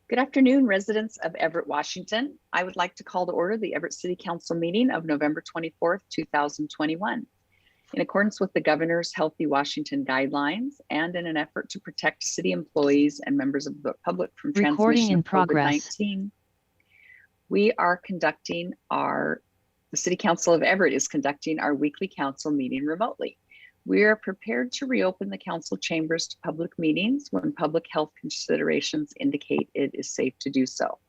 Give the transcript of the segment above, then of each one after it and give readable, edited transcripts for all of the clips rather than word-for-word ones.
Good afternoon, residents of Everett, Washington. I would like to call to order the Everett City Council meeting of November 24th, 2021. In accordance with the Governor's Healthy Washington guidelines and in an effort to protect city employees and members of the public from transmission of COVID-19, the City Council of Everett is conducting our weekly council meeting remotely. We are prepared to reopen the council chambers to public meetings when public health considerations indicate it is safe to do so.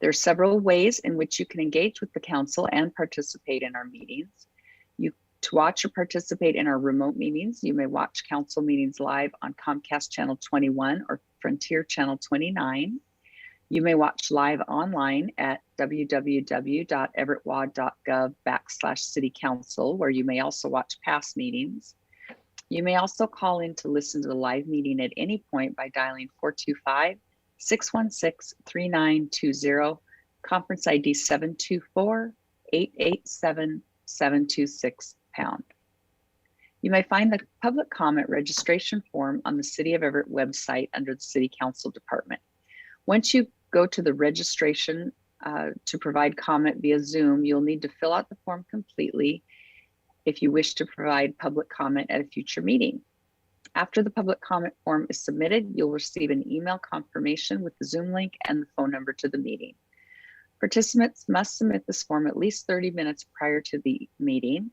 There are several ways in which you can engage with the council and participate in our meetings. To watch or participate in our remote meetings, you may watch council meetings live on Comcast Channel 21 or Frontier Channel 29. You may watch live online at www.everettwa.gov/citycouncil, where you may also watch past meetings. You may also call in to listen to the live meeting at any point by dialing 425-616-3920, conference ID 724-887-726#. You may find the public comment registration form on the City of Everett website under the City Council Department. Once you go to the registration to provide comment via Zoom, you'll need to fill out the form completely if you wish to provide public comment at a future meeting. After the public comment form is submitted, you'll receive an email confirmation with the Zoom link and the phone number to the meeting. Participants must submit this form at least 30 minutes prior to the meeting.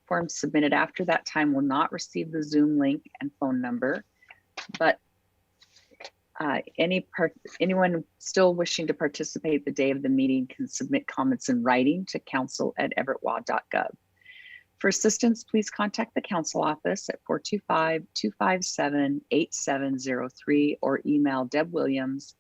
Forms submitted after that time will not receive the Zoom link and phone number, but anyone still wishing to participate the day of the meeting can submit comments in writing to council@everettwa.gov. For assistance, please contact the council office at 425-257-8703 or email Deb Williams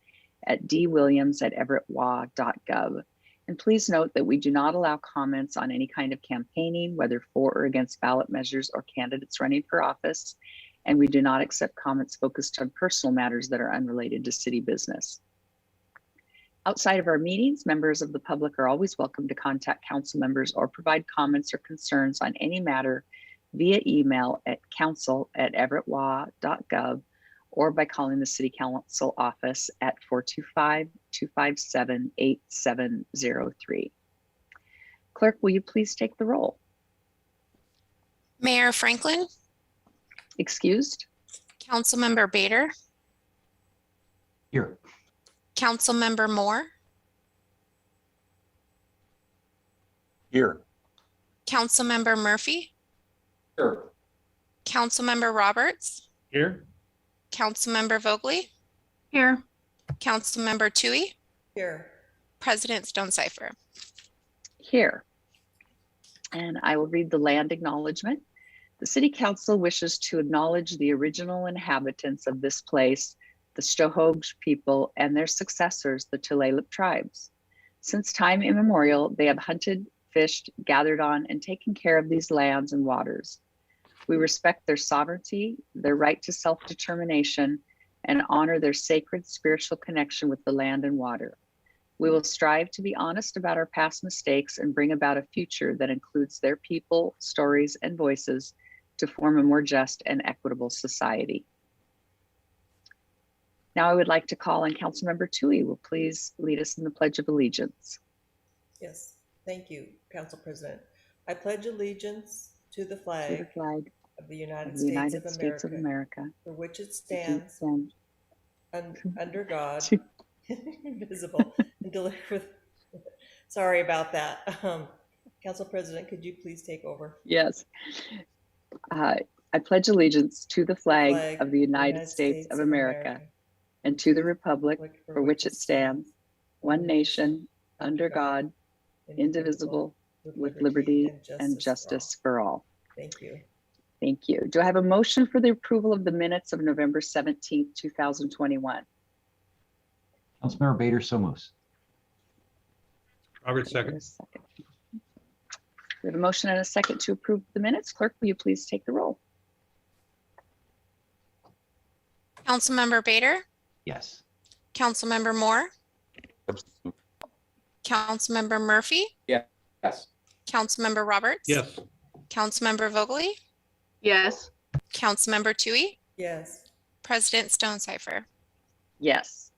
at dwilliams@everettwa.gov. And please note that we do not allow comments on any kind of campaigning, whether for or against ballot measures or candidates running for office. And we do not accept comments focused on personal matters that are unrelated to city business. Outside of our meetings, members of the public are always welcome to contact council members or provide comments or concerns on any matter via email at council@everettwa.gov or by calling the City Council office at 425-257-8703. Clerk, will you please take the roll? Mayor Franklin. Excused. Councilmember Bader. Here. Councilmember Moore. Here. Councilmember Murphy. Here. Councilmember Roberts. Here. Councilmember Vogely. Here. Councilmember Toohey. Here. President Stonecipher. Here. And I will read the land acknowledgement. The City Council wishes to acknowledge the original inhabitants of this place, the Snohomish people, and their successors, the Tulalip tribes. Since time immemorial, they have hunted, fished, gathered on, and taken care of these lands and waters. We respect their sovereignty, their right to self-determination, and honor their sacred spiritual connection with the land and water. We will strive to be honest about our past mistakes and bring about a future that includes their people, stories, and voices to form a more just and equitable society. Now I would like to call on Councilmember Toohey. Will please lead us in the Pledge of Allegiance. Yes, thank you, Council President. I pledge allegiance to the flag, of the United States of America, for which it stands, under God, indivisible, and delivered. Sorry about that. Council President, could you please take over? Yes. I pledge allegiance to the flag of the United States of America and to the republic for which it stands, one nation, under God, indivisible, with liberty and justice for all. Thank you. Thank you. Do I have a motion for the approval of the minutes of November 17th, 2021? Councilmember Bader, so moves. Robert, second. We have a motion and a second to approve the minutes. Clerk, will you please take the roll? Councilmember Bader. Yes. Councilmember Moore. Councilmember Murphy. Yes. Councilmember Roberts. Yes. Councilmember Vogely. Yes. Councilmember Toohey. Yes. President Stonecipher. Yes.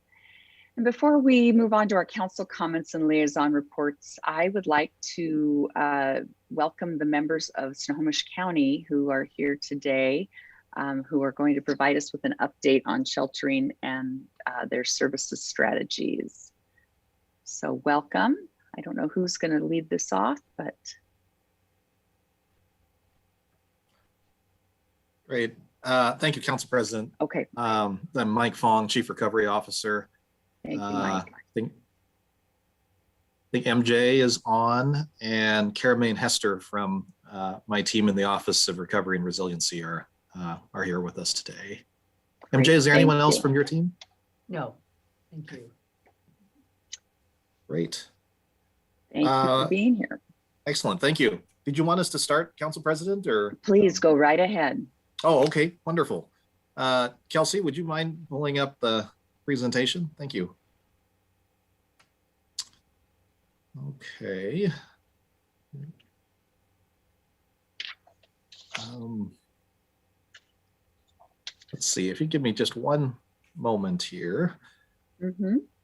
And before we move on to our council comments and liaison reports, I would like to welcome the members of Snohomish County who are here today, who are going to provide us with an update on sheltering and their services strategies. So welcome. I don't know who's going to lead this off, but. Great. Thank you, Council President. Okay. I'm Mike Fong, Chief Recovery Officer. Thank you, Mike. I think MJ is on, and Caramaine Hester from my team in the Office of Recovery and Resiliency are here with us today. Great. MJ, is there anyone else you. from your team? No, thank you. Great. Thank you for being here. Excellent. Thank you. Did you want us to start, Council President, or? Please go right ahead. Oh, okay. Wonderful. Kelsey, would you mind pulling up the presentation? Thank you. Okay. Let's see if you give me just one moment here.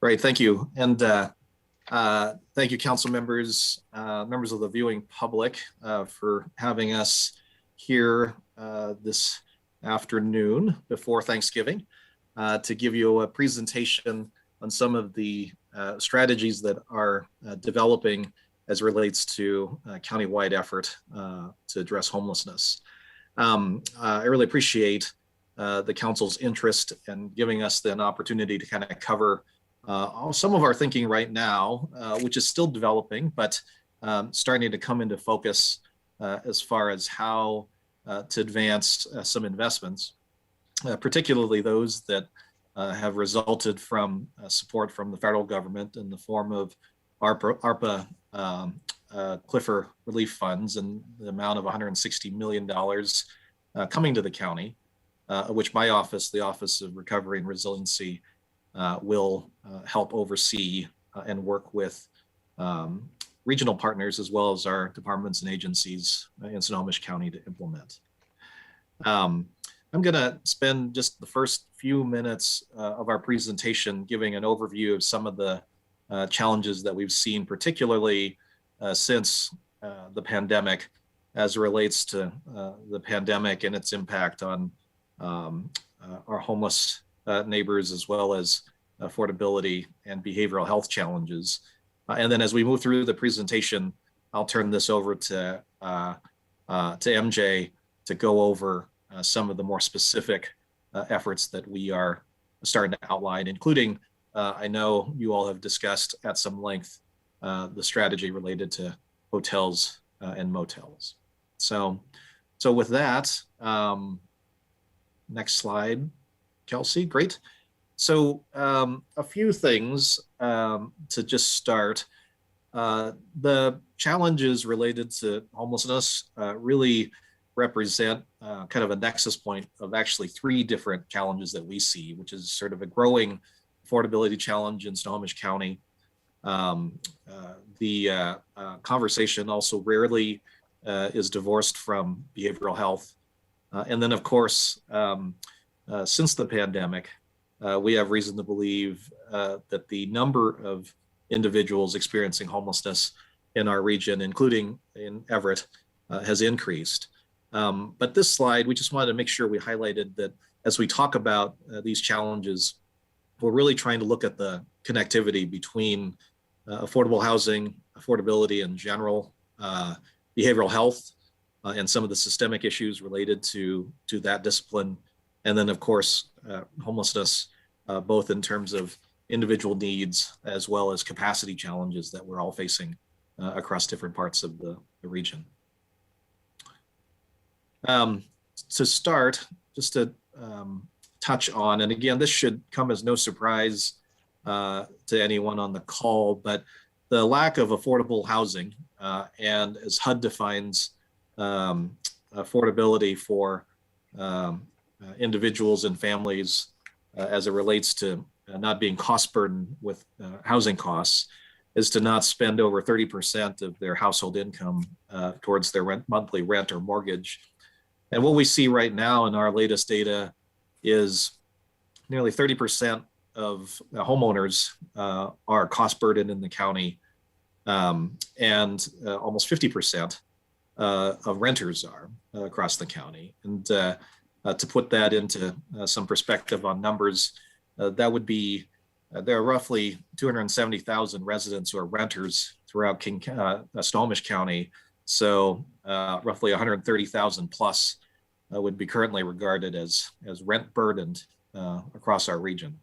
Right. Thank you. And thank you, council members, members of the viewing public, for having us here this afternoon before Thanksgiving to give you a presentation on some of the strategies that are developing as relates to countywide effort to address homelessness. I really appreciate the council's interest in giving us an opportunity to kind of cover some of our thinking right now, which is still developing, but starting to come into focus as far as how to advance some investments, particularly those that have resulted from support from the federal government in the form of ARPA Cliffer relief funds and the amount of $160 million coming to the county, which my office, the Office of Recovery and Resiliency, will help oversee and work with regional partners as well as our departments and agencies in Snohomish County to implement. I'm going to spend just the first few minutes of our presentation giving an overview of some of the challenges that we've seen, particularly since the pandemic, as it relates to the pandemic and its impact on our homeless neighbors, as well as affordability and behavioral health challenges. And then as we move through the presentation, I'll turn this over to MJ to go over some of the more specific efforts that we are starting to outline, including, I know you all have discussed at some length the strategy related to hotels and motels. So with that, next slide, Kelsey, great. So a few things to just start. The challenges related to homelessness really represent kind of a nexus point of actually three different challenges that we see, which is sort of a growing affordability challenge in Snohomish County. The conversation also rarely is divorced from behavioral health. And then, of course, since the pandemic, we have reason to believe that the number of individuals experiencing homelessness in our region, including in Everett, has increased. But this slide, we just wanted to make sure we highlighted that as we talk about these challenges, we're really trying to look at the connectivity between affordable housing, affordability in general, behavioral health, and some of the systemic issues related to that discipline. And then, of course, homelessness, both in terms of individual needs as well as capacity challenges that we're all facing across different parts of the region. To start, just to touch on, and again, this should come as no surprise to anyone on the call, but the lack of affordable housing and as HUD defines affordability for individuals and families as it relates to not being cost burdened with housing costs is to not spend over 30% of their household income towards their monthly rent or mortgage. And what we see right now in our latest data is nearly 30% of homeowners are cost burdened in the county, and almost 50% of renters are across the county. And to put that into some perspective on numbers, that would be there are roughly 270,000 residents who are renters throughout Snohomish County. So roughly 130,000 plus would be currently regarded as rent burdened across our region.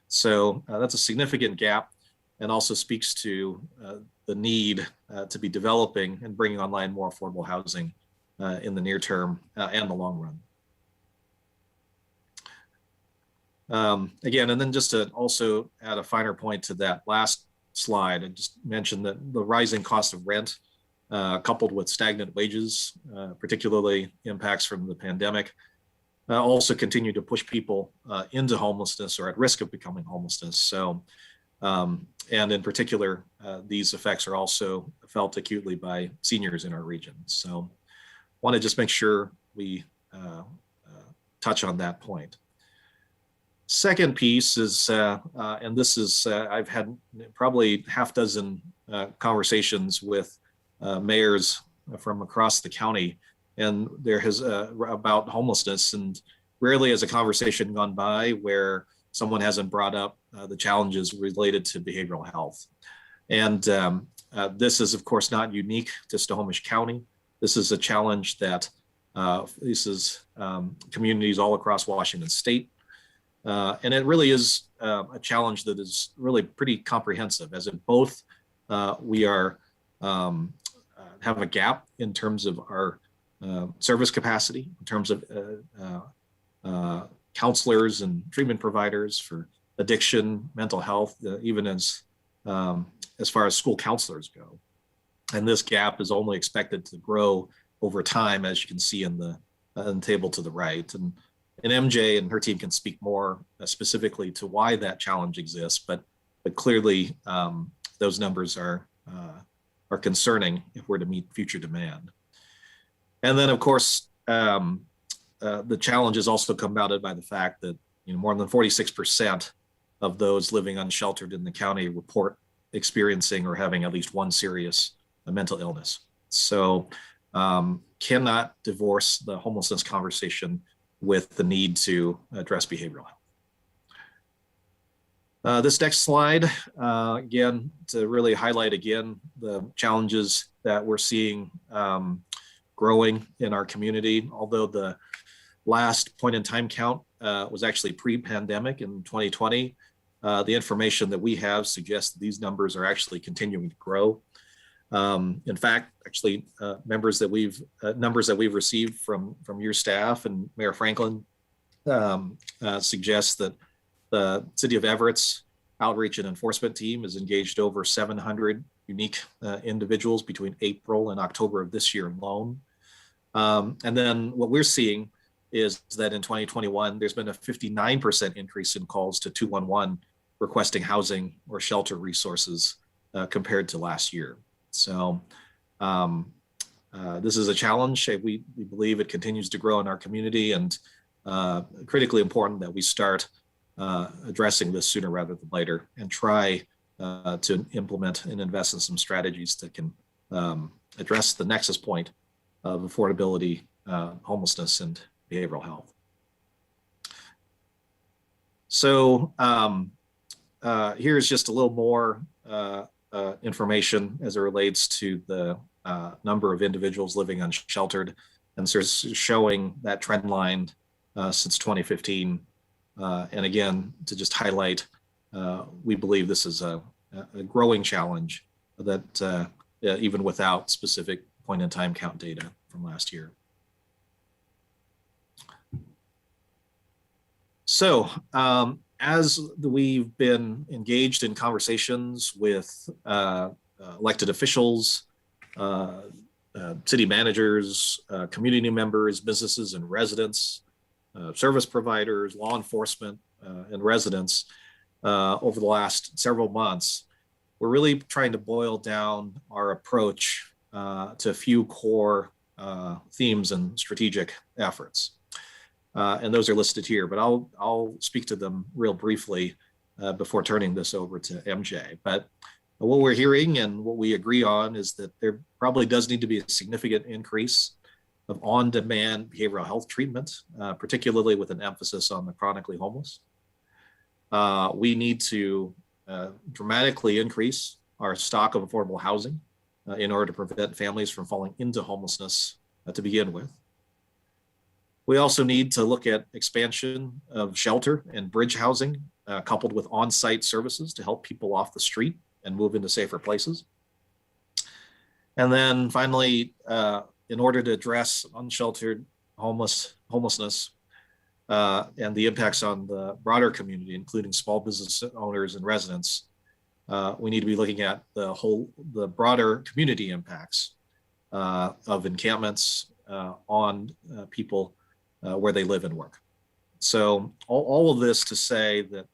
So that's a significant gap, and also speaks to the need to be developing and bringing online more affordable housing in the near term and the long run. Again, and then just to also add a finer point to that last slide, I just mentioned that the rising cost of rent, coupled with stagnant wages, particularly impacts from the pandemic, also continue to push people into homelessness or at risk of becoming homelessness. So, and in particular, these effects are also felt acutely by seniors in our region. So want to just make sure we touch on that point. Second piece is, and this is, I've had probably half dozen conversations with mayors from across the county, and there has about homelessness, and rarely has a conversation gone by where someone hasn't brought up the challenges related to behavioral health. And this is, of course, not unique to Snohomish County. This is a challenge that faces communities all across Washington State. And it really is a challenge that is really pretty comprehensive, as in both we are have a gap in terms of our service capacity, in terms of counselors and treatment providers for addiction, mental health, even as far as school counselors go. And this gap is only expected to grow over time, as you can see in the table to the right. And MJ and her team can speak more specifically to why that challenge exists, but clearly those numbers are concerning if we're to meet future demand. And then, of course, the challenge is also compounded by the fact that more than 46% of those living unsheltered in the county report experiencing or having at least one serious mental illness. So cannot divorce the homelessness conversation with the need to address behavioral health. This next slide, again, to really highlight again the challenges that we're seeing growing in our community. Although the last point in time count was actually pre-pandemic in 2020, the information that we have suggests that these numbers are actually continuing to grow. In fact, actually, numbers that we've received from your staff and Mayor Franklin suggests that the City of Everett's outreach and enforcement team has engaged over 700 unique individuals between April and October of this year alone. And then what we're seeing is that in 2021, there's been a 59% increase in calls to 211 requesting housing or shelter resources compared to last year. So this is a challenge. We believe it continues to grow in our community, and critically important that we start addressing this sooner rather than later, and try to implement and invest in some strategies that can address the nexus point of affordability, homelessness, and behavioral health. So here's just a little more information as it relates to the number of individuals living unsheltered, and so it's showing that trend line since 2015. And again, to just highlight, we believe this is a growing challenge that even without specific point in time count data from last year. So as we've been engaged in conversations with elected officials, city managers, community members, businesses and residents, service providers, law enforcement, and residents over the last several months, we're really trying to boil down our approach to a few core themes and strategic efforts. And those are listed here, but I'll speak to them real briefly. before turning this over to MJ. But what we're hearing and what we agree on is that there probably does need to be a significant increase of on-demand behavioral health treatment, particularly with an emphasis on the chronically homeless. We need to dramatically increase our stock of affordable housing in order to prevent families from falling into homelessness to begin with. We also need to look at expansion of shelter and bridge housing, coupled with on-site services to help people off the street and move into safer places. And then finally, in order to address unsheltered homelessness and the impacts on the broader community, including small business owners and residents, we need to be looking at the broader community impacts of encampments on people where they live and work. So all of this to say that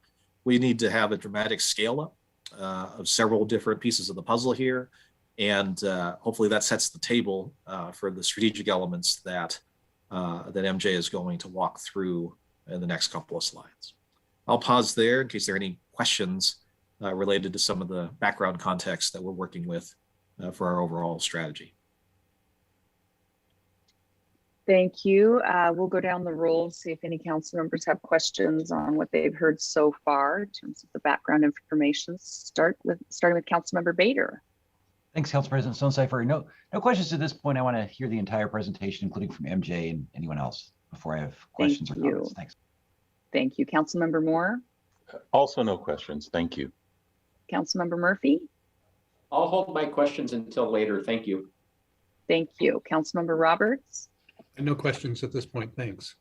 we need to have a dramatic scale up of several different pieces of the puzzle here. And hopefully that sets the table for the strategic elements that MJ is going to walk through in the next couple of slides. I'll pause there in case there are any questions related to some of the background context that we're working with for our overall strategy. Thank you. We'll go down the roll and see if any council members have questions on what they've heard so far in terms of the background information. Starting with Councilmember Bader. Thanks, Council President Stonecipher. No questions at this point. I want to hear the entire presentation, including from MJ and anyone else, before I have questions or comments. Thanks. Thank you. Councilmember Moore. Also no questions. Thank you. Councilmember Murphy. I'll hold my questions until later. Thank you. Thank you. Councilmember Roberts. No questions at this point. Thanks.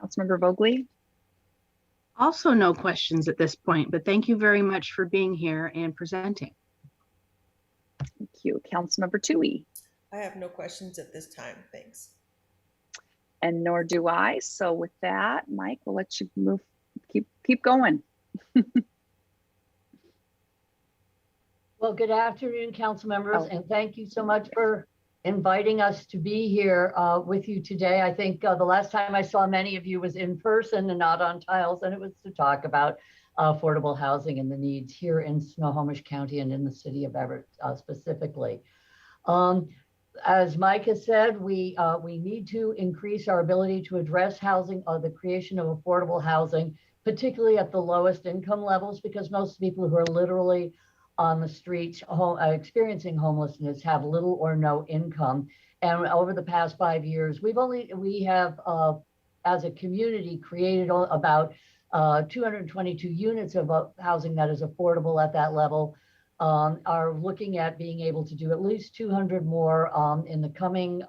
Councilmember Vogely. Also no questions at this point, but thank you very much for being here and presenting. Thank you. Councilmember Toohey. I have no questions at this time. Thanks. And nor do I. So with that, Mike, we'll let you move. Keep going. Well, good afternoon, council members, and thank you so much for inviting us to be here with you today. I think the last time I saw many of you was in person and not on tiles, and it was to talk about affordable housing and the needs here in Snohomish County and in the city of Everett specifically. As Mike has said, we need to increase our ability to address housing, the creation of affordable housing, particularly at the lowest income levels, because most people who are literally on the streets experiencing homelessness have little or no income. And over the past 5 years, we have as a community created about 222 units of housing that is affordable at that level. Are looking at being able to do at least 200 more in the coming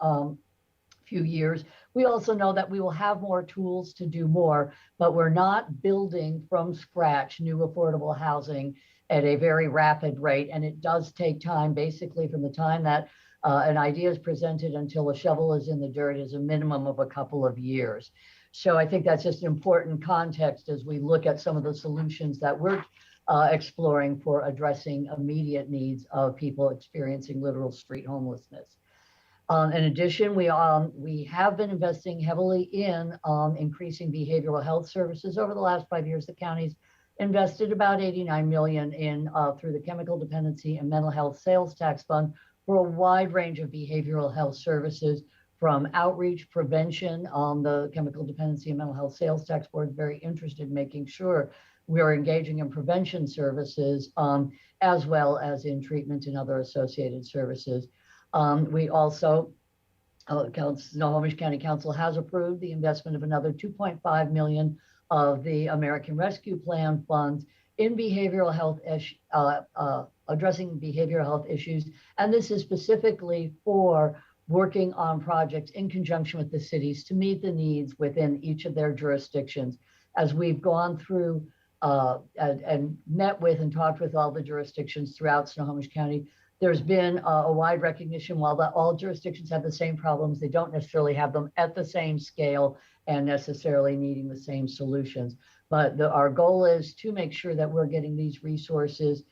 few years. We also know that we will have more tools to do more, but we're not building from scratch new affordable housing at a very rapid rate. And it does take time, basically from the time that an idea is presented until a shovel is in the dirt is a minimum of a couple of years. So I think that's just important context as we look at some of the solutions that we're exploring for addressing immediate needs of people experiencing literal street homelessness. In addition, we have been investing heavily in increasing behavioral health services. Over the last 5 years, the county's invested about $89 million in through the Chemical Dependency and Mental Health Sales Tax Fund for a wide range of behavioral health services, from outreach, prevention. The Chemical Dependency and Mental Health Sales Tax Board is very interested in making sure we are engaging in prevention services as well as in treatment and other associated services. We also, Snohomish County Council has approved the investment of another $2.5 million of the American Rescue Plan funds in behavioral health, addressing behavioral health issues. And this is specifically for working on projects in conjunction with the cities to meet the needs within each of their jurisdictions. As we've gone through and met with and talked with all the jurisdictions throughout Snohomish County, there's been a wide recognition. While all jurisdictions have the same problems, they don't necessarily have them at the same scale and necessarily needing the same solutions. But our goal is to make sure that we're getting these resources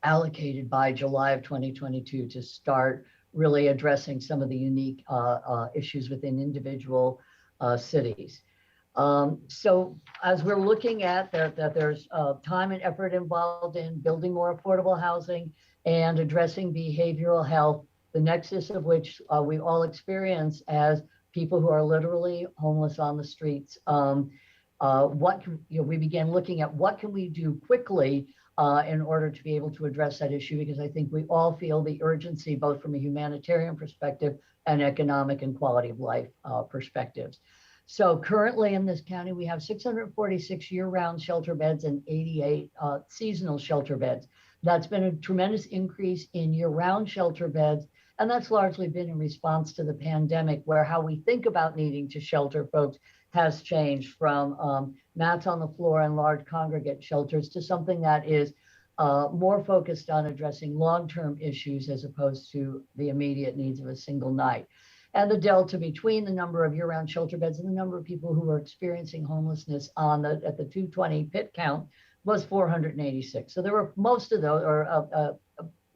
allocated by July of 2022 to start really addressing some of the unique issues within individual cities. So as we're looking at that there's time and effort involved in building more affordable housing and addressing behavioral health, the nexus of which we all experience as people who are literally homeless on the streets. We began looking at what can we do quickly in order to be able to address that issue, because I think we all feel the urgency, both from a humanitarian perspective and economic and quality of life perspectives. So currently in this county, we have 646 year-round shelter beds and 88 seasonal shelter beds. That's been a tremendous increase in year-round shelter beds, and that's largely been in response to the pandemic, where how we think about needing to shelter folks has changed from mats on the floor and large congregate shelters to something that is more focused on addressing long-term issues as opposed to the immediate needs of a single night. And the delta between the number of year-round shelter beds and the number of people who were experiencing homelessness at the 220 pit count was 486. So there were most of those, or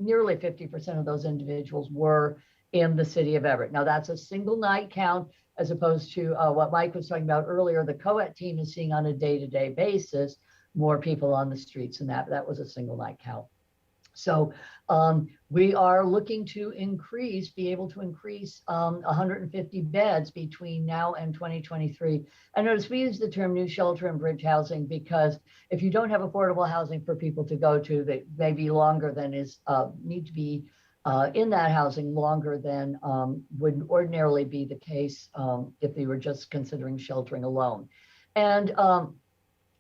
nearly 50% of those individuals were in the city of Everett. Now that's a single night count, as opposed to what Mike was talking about earlier. The COET team is seeing on a day-to-day basis more people on the streets, and that was a single night count. So we are looking to be able to increase 150 beds between now and 2023. And notice we use the term new shelter and bridge housing because if you don't have affordable housing for people to go to, they may be longer than need to be in that housing longer than would ordinarily be the case if they were just considering sheltering alone. And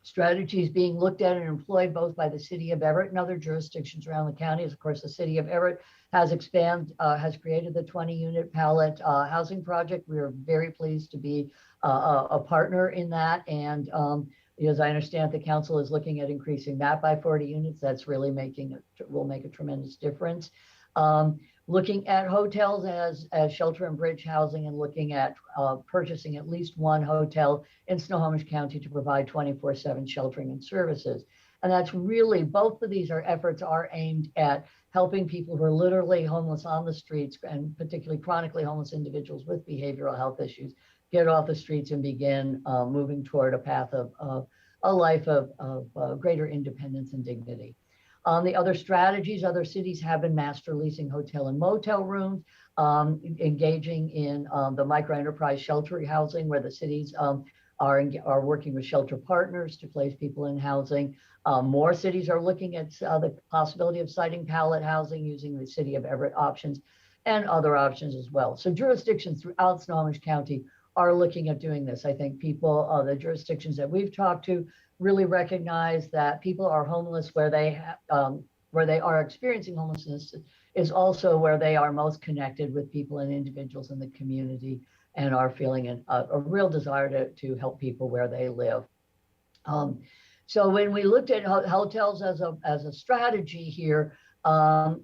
strategies being looked at and employed both by the City of Everett and other jurisdictions around the county. Of course, the City of Everett has created the 20-unit pallet housing project. We are very pleased to be a partner in that. And as I understand, the council is looking at increasing that by 40 units. That's really will make a tremendous difference. Looking at hotels as shelter and bridge housing, and looking at purchasing at least one hotel in Snohomish County to provide 24/7 sheltering and services. And that's really, both of these efforts are aimed at helping people who are literally homeless on the streets, and particularly chronically homeless individuals with behavioral health issues, get off the streets and begin moving toward a path of a life of greater independence and dignity. The other strategies, other cities have been master leasing hotel and motel rooms, engaging in the micro-enterprise shelter housing, where the cities are working with shelter partners to place people in housing. More cities are looking at the possibility of siting pallet housing using the City of Everett options and other options as well. So jurisdictions throughout Snohomish County are looking at doing this. I think the jurisdictions that we've talked to really recognize that people are homeless where they are experiencing homelessness is also where they are most connected with people and individuals in the community, and are feeling a real desire to help people where they live. So when we looked at hotels as a strategy here,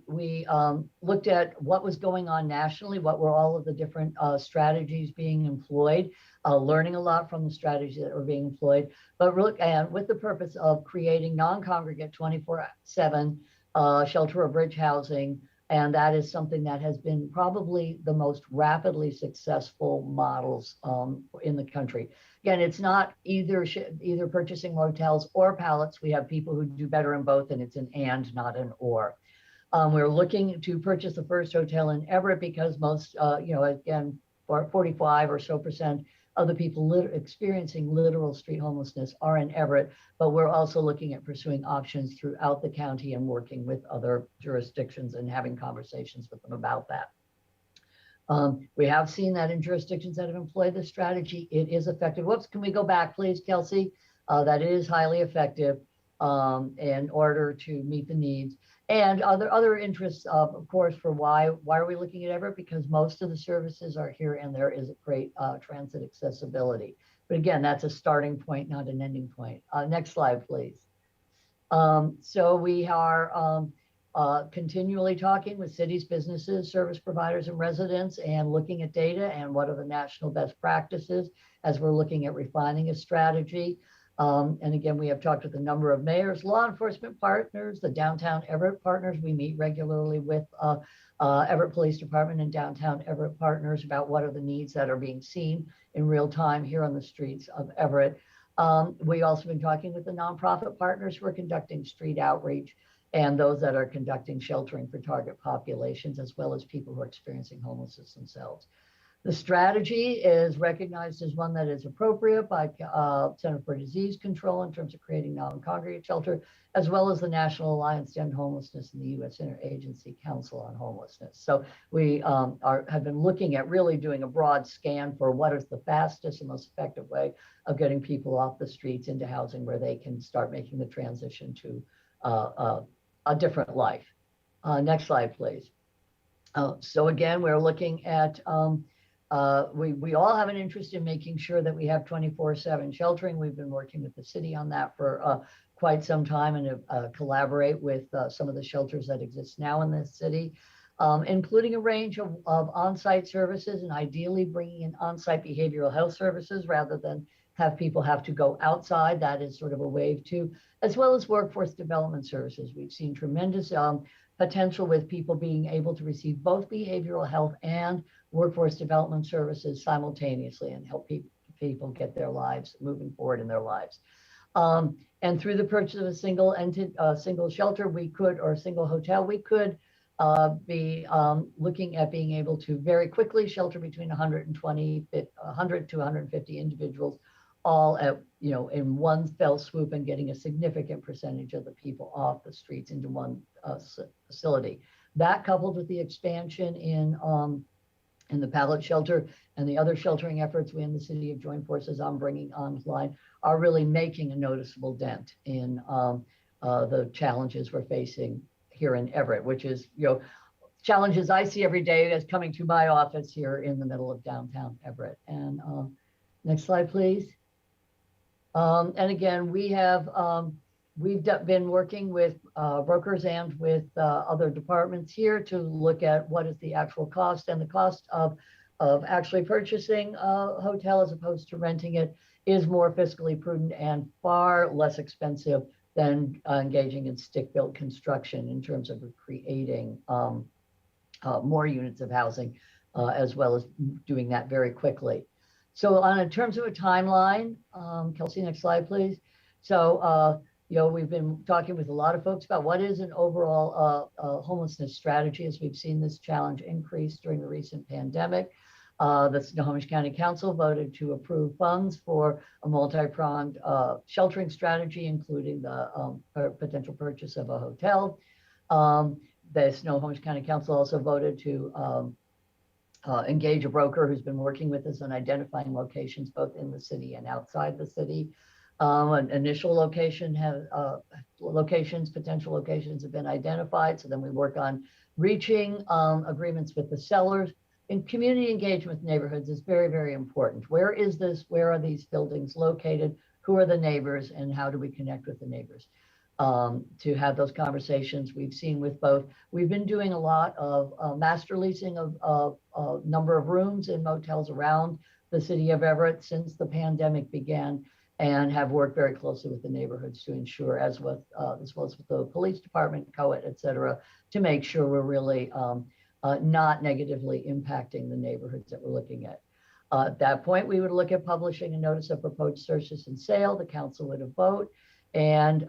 we looked at what was going on nationally, what were all of the different strategies being employed, learning a lot from the strategies that were being employed, but with the purpose of creating non-congregate 24/7 shelter or bridge housing. And that is something that has been probably the most rapidly successful models in the country. Again, it's not either purchasing hotels or pallets. We have people who do better in both, and it's an and, not an or. We're looking to purchase the first hotel in Everett because most, again, 45 or so % of the people experiencing literal street homelessness are in Everett, but we're also looking at pursuing options throughout the county and working with other jurisdictions and having conversations with them about that. We have seen that in jurisdictions that have employed this strategy, it is effective. Whoops, can we go back, please, Kelsey? That it is highly effective in order to meet the needs. And other interests, of course, for why are we looking at Everett? Because most of the services are here and there is a great transit accessibility. But again, that's a starting point, not an ending point. Next slide, please. So we are continually talking with cities, businesses, service providers, and residents, and looking at data and what are the national best practices as we're looking at refining a strategy. And again, we have talked with a number of mayors, law enforcement partners, the downtown Everett partners. We meet regularly with Everett Police Department and downtown Everett partners about what are the needs that are being seen in real time here on the streets of Everett. We also been talking with the nonprofit partners who are conducting street outreach and those that are conducting sheltering for target populations, as well as people who are experiencing homelessness themselves. The strategy is recognized as one that is appropriate by Center for Disease Control in terms of creating non-congregate shelter, as well as the National Alliance to End Homelessness and the U.S. Interagency Council on Homelessness. So we have been looking at really doing a broad scan for what is the fastest and most effective way of getting people off the streets into housing where they can start making the transition to a different life. Next slide, please. So again, we're looking at we all have an interest in making sure that we have 24/7 sheltering. We've been working with the city on that for quite some time and collaborate with some of the shelters that exist now in the city, including a range of on-site services and ideally bringing in on-site behavioral health services rather than have people have to go outside. That is sort of a wave too, as well as workforce development services. We've seen tremendous potential with people being able to receive both behavioral health and workforce development services simultaneously and help people get their lives moving forward in their lives. And through the purchase of a single shelter, we could, or a single hotel, we could be looking at being able to very quickly shelter between 100 to 150 individuals, all at, in one fell swoop, and getting a significant percentage of the people off the streets into one facility. That, coupled with the expansion in the pallet shelter and the other sheltering efforts we in the city have joined forces on bringing online, are really making a noticeable dent in the challenges we're facing here in Everett, which is, challenges I see every day as coming to my office here in the middle of downtown Everett. And next slide, please. And again, we've been working with brokers and with other departments here to look at what is the actual cost, and the cost of actually purchasing a hotel as opposed to renting it is more fiscally prudent and far less expensive than engaging in stick-built construction in terms of creating more units of housing, as well as doing that very quickly. So in terms of a timeline, Kelsey, next slide, please. So, we've been talking with a lot of folks about what is an overall homelessness strategy, as we've seen this challenge increase during the recent pandemic. The Snohomish County Council voted to approve funds for a multi-pronged sheltering strategy, including the potential purchase of a hotel. The Snohomish County Council also voted to engage a broker who's been working with us on identifying locations both in the city and outside the city. An initial potential locations have been identified. So then we work on reaching agreements with the sellers. And community engagement with neighborhoods is very, very important. Where is this? Where are these buildings located? Who are the neighbors? And how do we connect with the neighbors? To have those conversations. We've seen with both, we've been doing a lot of master leasing of a number of rooms in motels around the city of Everett since the pandemic began, and have worked very closely with the neighborhoods to ensure, as well as with the police department, COET, et cetera, to make sure we're really not negatively impacting the neighborhoods that we're looking at. At that point, we would look at publishing a notice of proposed purchase and sale. The council would vote, and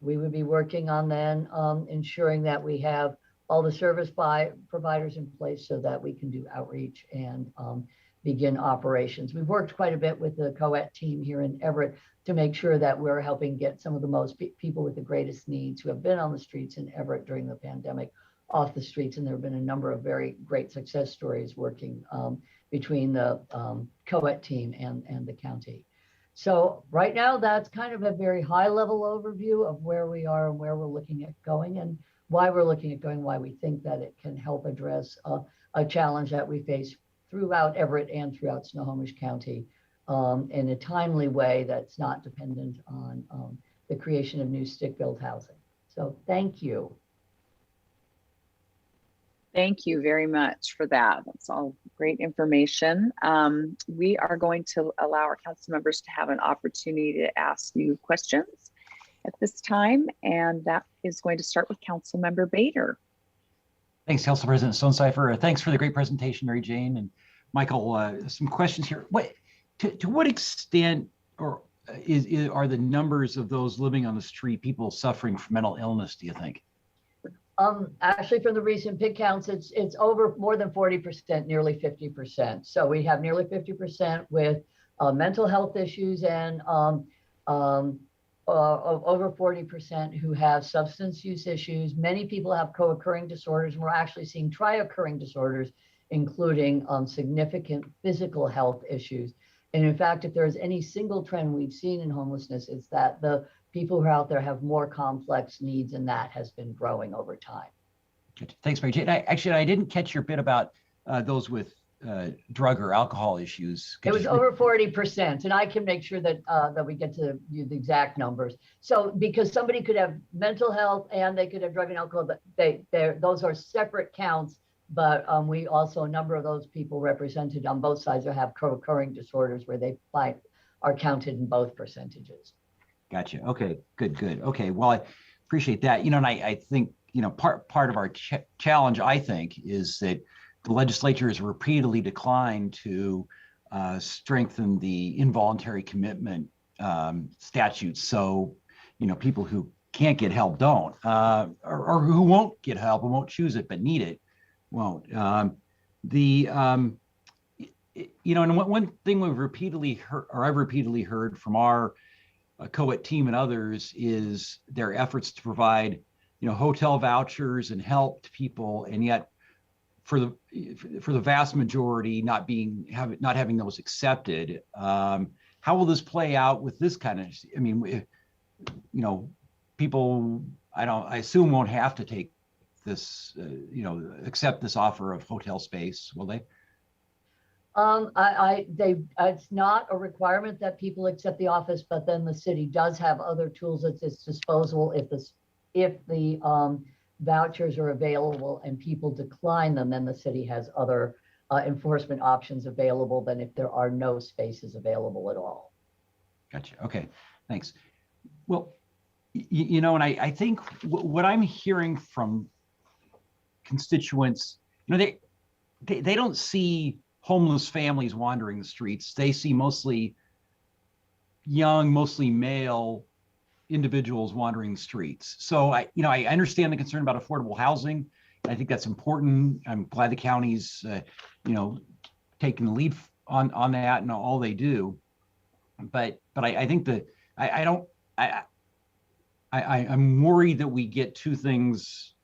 we would be working on then ensuring that we have all the service providers in place so that we can do outreach and begin operations. We've worked quite a bit with the COET team here in Everett to make sure that we're helping get some of the most people with the greatest needs who have been on the streets in Everett during the pandemic off the streets. And there have been a number of very great success stories working between the COET team and the county. So right now, that's kind of a very high level overview of where we are and where we're looking at going, and why we're looking at going, why we think that it can help address a challenge that we face throughout Everett and throughout Snohomish County in a timely way that's not dependent on the creation of new stick-built housing. So thank you. Thank you very much for that. That's all great information. We are going to allow our council members to have an opportunity to ask you questions at this time, and that is going to start with Council Member Bader. Thanks, Council President Stonecipher. Thanks for the great presentation, Mary Jane and Michael. Some questions here. To what extent or are the numbers of those living on the street people suffering from mental illness, do you think? Actually, from the recent PIC counts, it's over more than 40%, nearly 50%. So we have nearly 50% with mental health issues and over 40% who have substance use issues. Many people have co-occurring disorders, and we're actually seeing tri-occurring disorders, including significant physical health issues. And in fact, if there's any single trend we've seen in homelessness, it's that the people who are out there have more complex needs, and that has been growing over time. Good. Thanks, Mary Jane. I didn't catch your bit about those with drug or alcohol issues. It was over 40%, and I can make sure that that we get to the exact numbers. So because somebody could have mental health and they could have drug and alcohol, but those are separate counts. But we also, a number of those people represented on both sides or have co-occurring disorders where they are counted in both percentages. Gotcha. Okay, good. Okay, well, I appreciate that. And I think, part of our challenge, I think, is that the legislature has repeatedly declined to strengthen the involuntary commitment statutes. So, people who can't get help don't, or who won't get help and won't choose it but need it won't. And one thing we've repeatedly heard, or I've repeatedly heard from our COET team and others, is their efforts to provide, hotel vouchers and help to people, and yet for the vast majority not having those accepted. How will this play out with this kind of? People I assume won't have to take this, accept this offer of hotel space, will they? It's not a requirement that people accept the office, but then the city does have other tools at its disposal if the vouchers are available and people decline them, then the city has other enforcement options available than if there are no spaces available at all. Gotcha. Okay, thanks. Well, and I think what I'm hearing from constituents, they don't see homeless families wandering the streets. They see mostly young, mostly male individuals wandering the streets. So I understand the concern about affordable housing. I think that's important. I'm glad the county's, taking the lead on that and all they do. But I think that I'm worried that we get two things,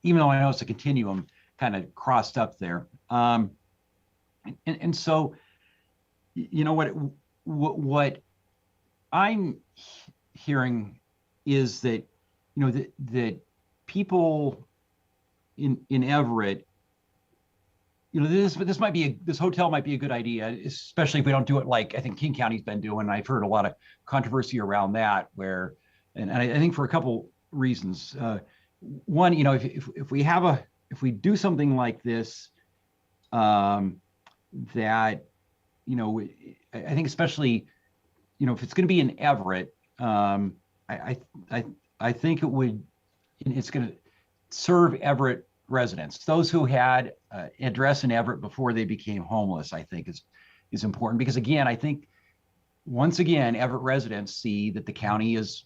even though I know it's a continuum, kind of crossed up there. And so, what I'm hearing is that, that people in Everett, this hotel might be a good idea, especially if we don't do it like I think King County's been doing. I've heard a lot of controversy around that, and I think for a couple reasons. One, if we do something like this, that, I think especially, if it's going to be in Everett, I think it's going to serve Everett residents, those who had address in Everett before they became homeless. I think is important because, again, I think once again Everett residents see that the county is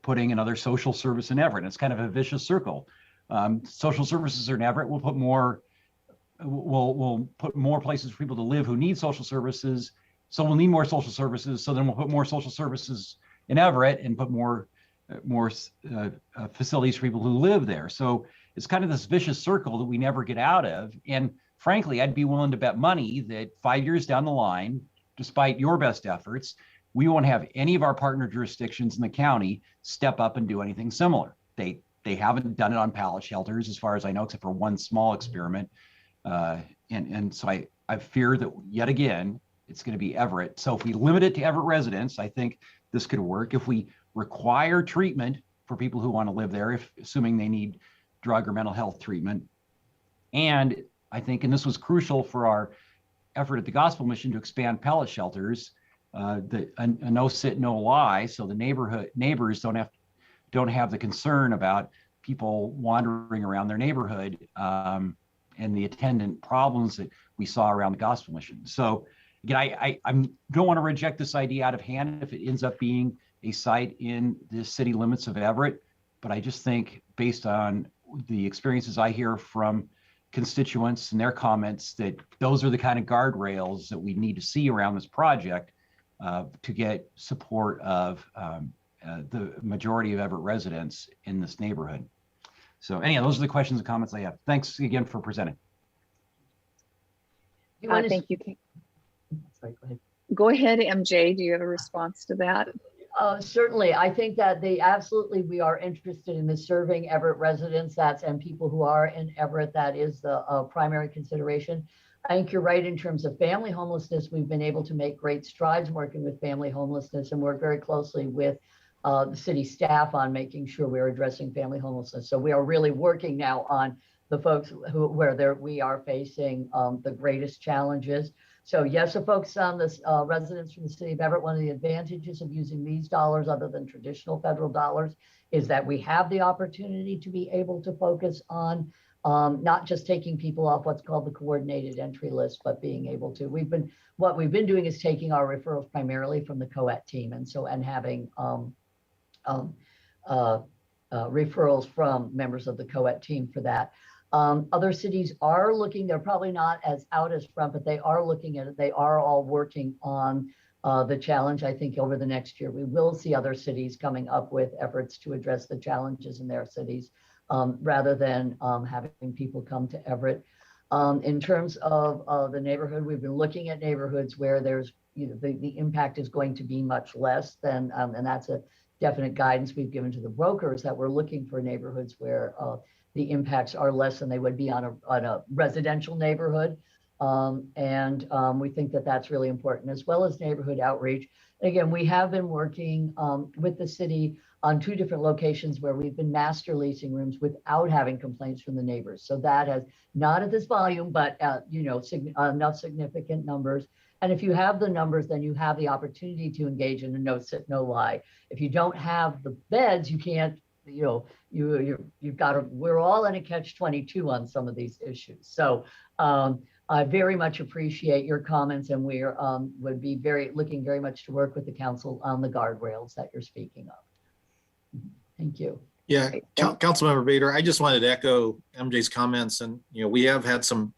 putting another social service in Everett. And it's kind of a vicious circle. Social services in Everett will put more. We'll put more places for people to live who need social services. So we'll need more social services. So then we'll put more social services in Everett and put more facilities for people who live there. So it's kind of this vicious circle that we never get out of. And frankly, I'd be willing to bet money that 5 years down the line, despite your best efforts, we won't have any of our partner jurisdictions in the county step up and do anything similar. They haven't done it on pallet shelters, as far as I know, except for one small experiment. And so I fear that yet again, it's going to be Everett. So if we limit it to Everett residents, I think this could work. If we require treatment for people who want to live there, assuming they need drug or mental health treatment, And I think, and this was crucial for our effort at the Gospel Mission to expand pellet shelters, a no sit, no lie, so the neighbors don't have the concern about people wandering around their neighborhood and the attendant problems that we saw around the Gospel Mission. So again, I don't want to reject this idea out of hand if it ends up being a site in the city limits of Everett, but I just think based on the experiences I hear from constituents and their comments that those are the kind of guardrails that we need to see around this project to get support of the majority of Everett residents in this neighborhood. So anyhow, those are the questions and comments I have. Thanks again for presenting. Thank you. Sorry, go ahead. Go ahead, MJ. Do you have a response to that? Certainly. I think that we are interested in serving Everett residents and people who are in Everett. That is the primary consideration. I think you're right in terms of family homelessness. We've been able to make great strides working with family homelessness and work very closely with the city staff on making sure we're addressing family homelessness. So we are really working now on the folks where we are facing the greatest challenges. So yes, a focus on this residents from the city of Everett. One of the advantages of using these dollars other than traditional federal dollars is that we have the opportunity to be able to focus on not just taking people off what's called the coordinated entry list, but being able to, what we've been doing is taking our referrals primarily from the COET team. And having referrals from members of the COET team for that. Other cities are looking, they're probably not as out as front, but they are looking at it. They are all working on the challenge. I think over the next year, we will see other cities coming up with efforts to address the challenges in their cities rather than having people come to Everett. In terms of the neighborhood, we've been looking at neighborhoods where there's, the impact is going to be much less than, and that's a definite guidance we've given to the brokers that we're looking for neighborhoods where the impacts are less than they would be on a residential neighborhood. We think that that's really important, as well as neighborhood outreach. Again, we have been working with the city on 2 different locations where we've been master leasing rooms without having complaints from the neighbors. So that has not at this volume, but enough significant numbers. And if you have the numbers, then you have the opportunity to engage in a no sit, no lie. If you don't have the beds, you can't, you've got to, we're all in a catch-22 on some of these issues. So I very much appreciate your comments, and we would be looking very much to work with the council on the guardrails that you're speaking of. Thank you. Yeah, Councilmember Bader, I just wanted to echo MJ's comments, and we have had some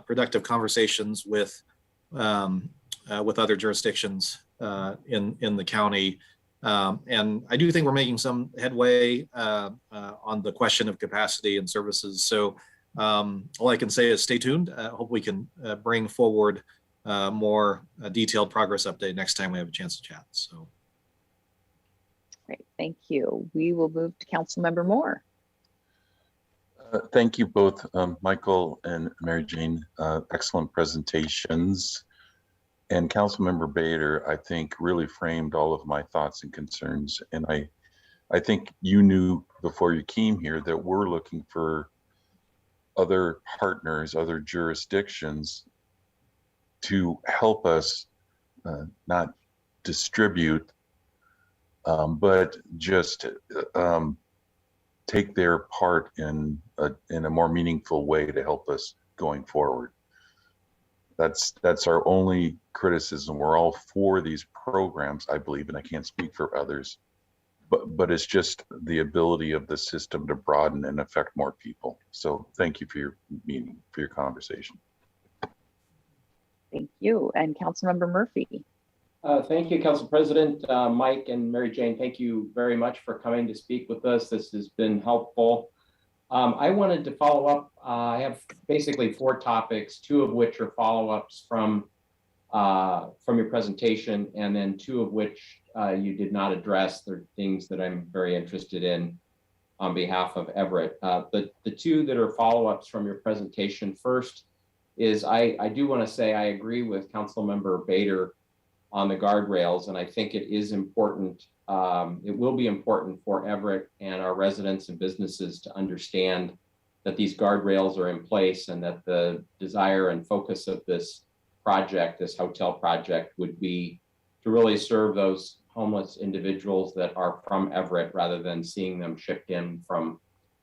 productive conversations with other jurisdictions in the county. And I do think we're making some headway on the question of capacity and services. So all I can say is stay tuned. Hope we can bring forward more detailed progress update next time we have a chance to chat. So. Great, thank you. We will move to Councilmember Moore. Thank you both, Michael and Mary Jane. Excellent presentations. And Councilmember Bader, I think, really framed all of my thoughts and concerns. And I think you knew before you came here that we're looking for other partners, other jurisdictions to help us not distribute, but just take their part in a more meaningful way to help us going forward. That's our only criticism. We're all for these programs, I believe, and I can't speak for others, but it's just the ability of the system to broaden and affect more people. So thank you for your meeting, for your conversation. Thank you. And Councilmember Murphy. Thank you, Council President. Mike and Mary Jane, thank you very much for coming to speak with us. This has been helpful. I wanted to follow up. I have basically 4 topics, 2 of which are follow-ups from your presentation, and then 2 of which you did not address. They're things that I'm very interested in on behalf of Everett. The 2 that are follow-ups from your presentation, first is I do want to say I agree with Councilmember Bader on the guardrails, and I think it is important. It will be important for Everett and our residents and businesses to understand that these guardrails are in place and that the desire and focus of this project, this hotel project, would be to really serve those homeless individuals that are from Everett rather than seeing them shipped in from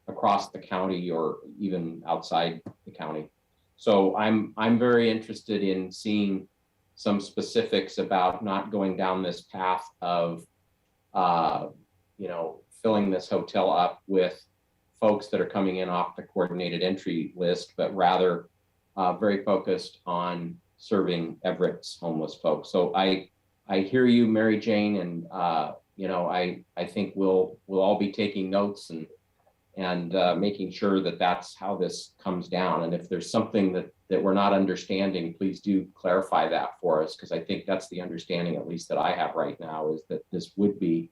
across the county or even outside the county. So I'm very interested in seeing some specifics about not going down this path of filling this hotel up with folks that are coming in off the coordinated entry list, but rather very focused on serving Everett's homeless folks. So I hear you, Mary Jane, and I think we'll all be taking notes and making sure that that's how this comes down. And if there's something that we're not understanding, please do clarify that for us, because I think that's the understanding, at least that I have right now, is that this would be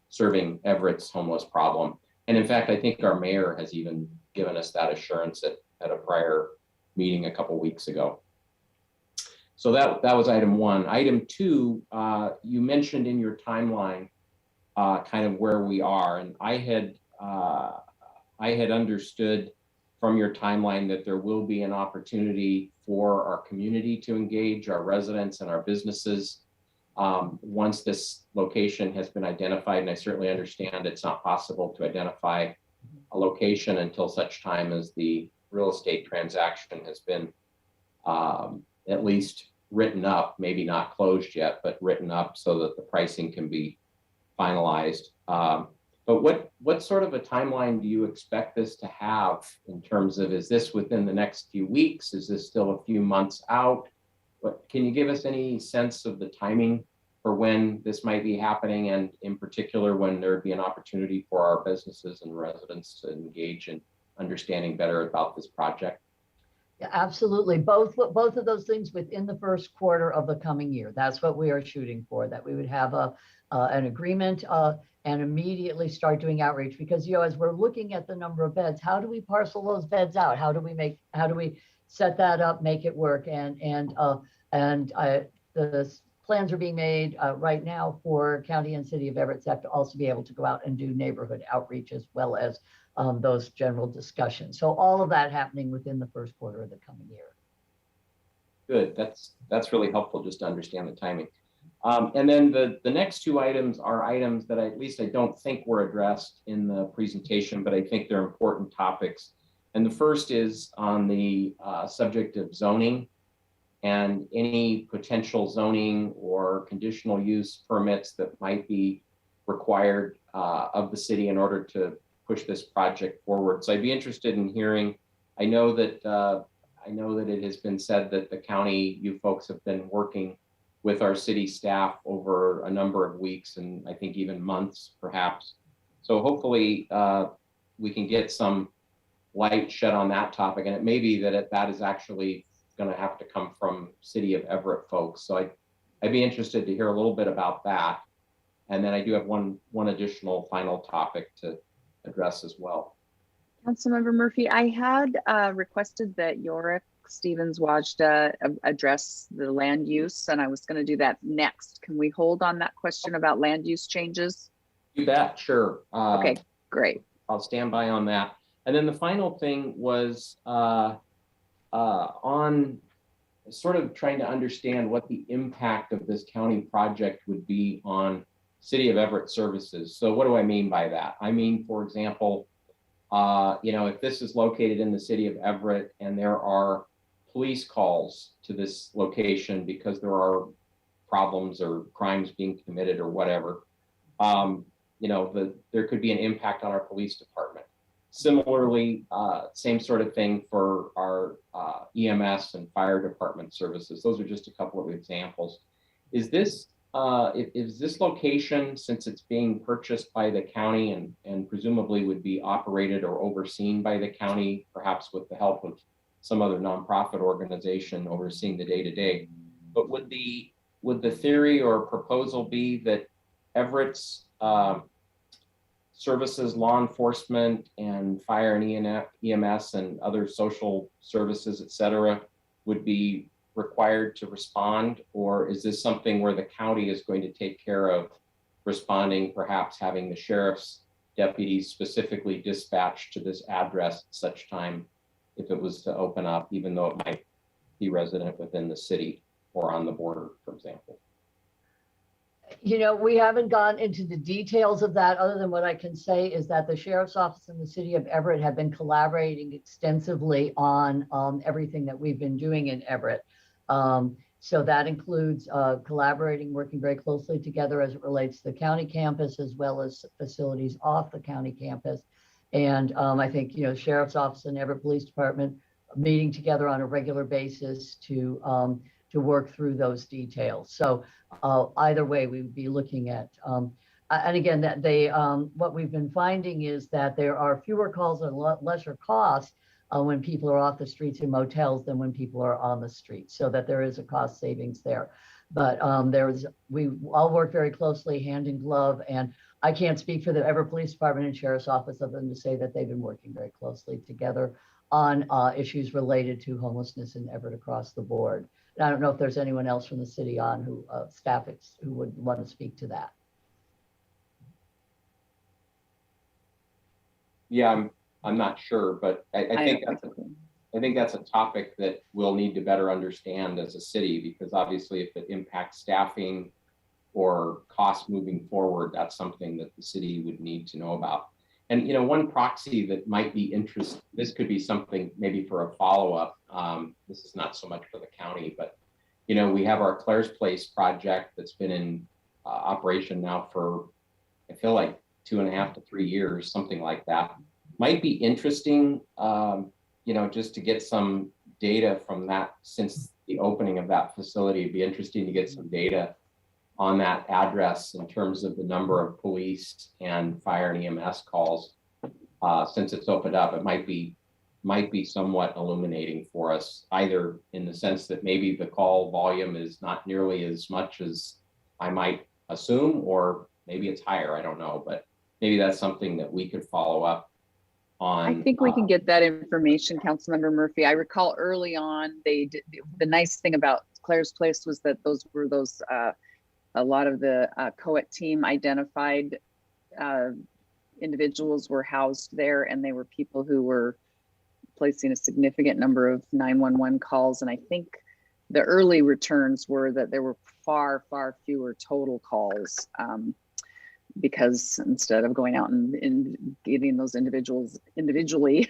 serving Everett's homeless problem. And in fact, I think our mayor has even given us that assurance at a prior meeting a couple weeks ago. So that was item one. Item two, you mentioned in your timeline kind of where we are, and I had understood from your timeline that there will be an opportunity for our community to engage, our residents and our businesses, once this location has been identified. And I certainly understand it's not possible to identify a location until such time as the real estate transaction has been at least written up, maybe not closed yet, but written up so that the pricing can be finalized. But what sort of a timeline do you expect this to have in terms of, is this within the next few weeks? Is this still a few months out? Can you give us any sense of the timing for when this might be happening, and in particular when there would be an opportunity for our businesses and residents to engage in understanding better about this project? Yeah, absolutely. Both of those things within the first quarter of the coming year. That's what we are shooting for, that we would have an agreement and immediately start doing outreach. Because, as we're looking at the number of beds, how do we parcel those beds out? How do we set that up, make it work? And the plans are being made right now for County and City of Everett to also be able to go out and do neighborhood outreach, as well as those general discussions. So all of that happening within the first quarter of the coming year. Good. That's really helpful just to understand the timing. And then the next two items are items that at least I don't think were addressed in the presentation, but I think they're important topics. And the first is on the subject of zoning and any potential zoning or conditional use permits that might be required of the city in order to push this project forward. So I'd be interested in hearing. I know that it has been said that the county, you folks have been working with our city staff over a number of weeks, and I think even months perhaps. So hopefully we can get some light shed on that topic, and it may be that that is actually going to have to come from City of Everett folks. So I'd be interested to hear a little bit about that. And then I do have one additional final topic to address as well. Councilmember Murphy, I had requested that Yorick Stevens Wajda address the land use, and I was going to do that next. Can we hold on that question about land use changes? You bet, sure. Okay, great. I'll stand by on that. And then the final thing was on sort of trying to understand what the impact of this county project would be on City of Everett services. So what do I mean by that? I mean, for example, if this is located in the City of Everett and there are police calls to this location because there are problems or crimes being committed or whatever, there could be an impact on our police department. Similarly, same sort of thing for our EMS and fire department services. Those are just a couple of examples. Is this location, since it's being purchased by the county and presumably would be operated or overseen by the county, perhaps with the help of some other nonprofit organization overseeing the day-to-day, but would the theory or proposal be that Everett's services, law enforcement and fire and EMS and other social services, et cetera, would be required to respond? Or is this something where the county is going to take care of responding, perhaps having the sheriff's deputies specifically dispatched to this address at such time if it was to open up, even though it might be resident within the city or on the border, for example? You know, we haven't gone into the details of that, other than what I can say is that the sheriff's office in the city of Everett have been collaborating extensively on everything that we've been doing in Everett. So that includes collaborating, working very closely together as it relates to the county campus, as well as facilities off the county campus. And I think, you know, sheriff's office and Everett Police Department meeting together on a regular basis to work through those details. So either way, we would be looking at, and again, that they, what we've been finding is that there are fewer calls and lesser costs when people are off the streets in motels than when people are on the streets, so that there is a cost savings there. But we all work very closely, hand in glove, and I can't speak for the Everett Police Department and Sheriff's Office other than to say that they've been working very closely together on issues related to homelessness in Everett across the board. And I don't know if there's anyone else from the city on who who would want to speak to that. Yeah, I'm not sure, but I think that's a topic that we'll need to better understand as a city, because obviously if it impacts staffing or costs moving forward, that's something that the city would need to know about. And, you know, one proxy that might be interesting, this could be something maybe for a follow-up. This is not so much for the county, but, you know, we have our Claire's Place project that's been in operation now for, I feel like 2.5 to 3 years, something like that. Might be interesting, you know, just to get some data from that since the opening of that facility. It'd be interesting to get some data on that address in terms of the number of police and fire and EMS calls. Since it's opened up, it might be somewhat illuminating for us, either in the sense that maybe the call volume is not nearly as much as I might assume, or maybe it's higher, I don't know, but maybe that's something that we could follow up on. I think we can get that information, Councilmember Murphy. I recall early on, they did, the nice thing about Claire's Place was that those were a lot of the COET team identified individuals were housed there, and they were people who were placing a significant number of 911 calls. And I think the early returns were that there were far, far fewer total calls, because instead of going out and getting those individuals individually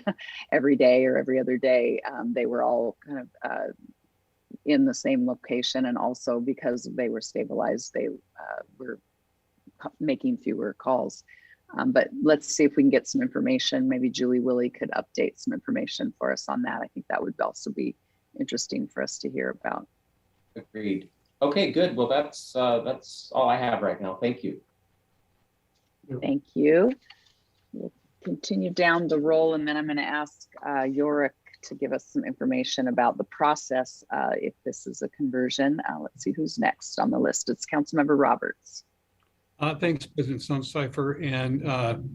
every day or every other day, they were all kind of in the same location. And also because they were stabilized, they were making fewer calls. But let's see if we can get some information. Maybe Julie Willie could update some information for us on that. I think that would also be interesting for us to hear about. Agreed. Okay, good. Well, that's all I have right now. Thank you. Thank you. We'll continue down the roll, and then I'm going to ask Yorick to give us some information about the process if this is a conversion. Let's see who's next on the list. It's Councilmember Roberts. Thanks, President Stonecipher. And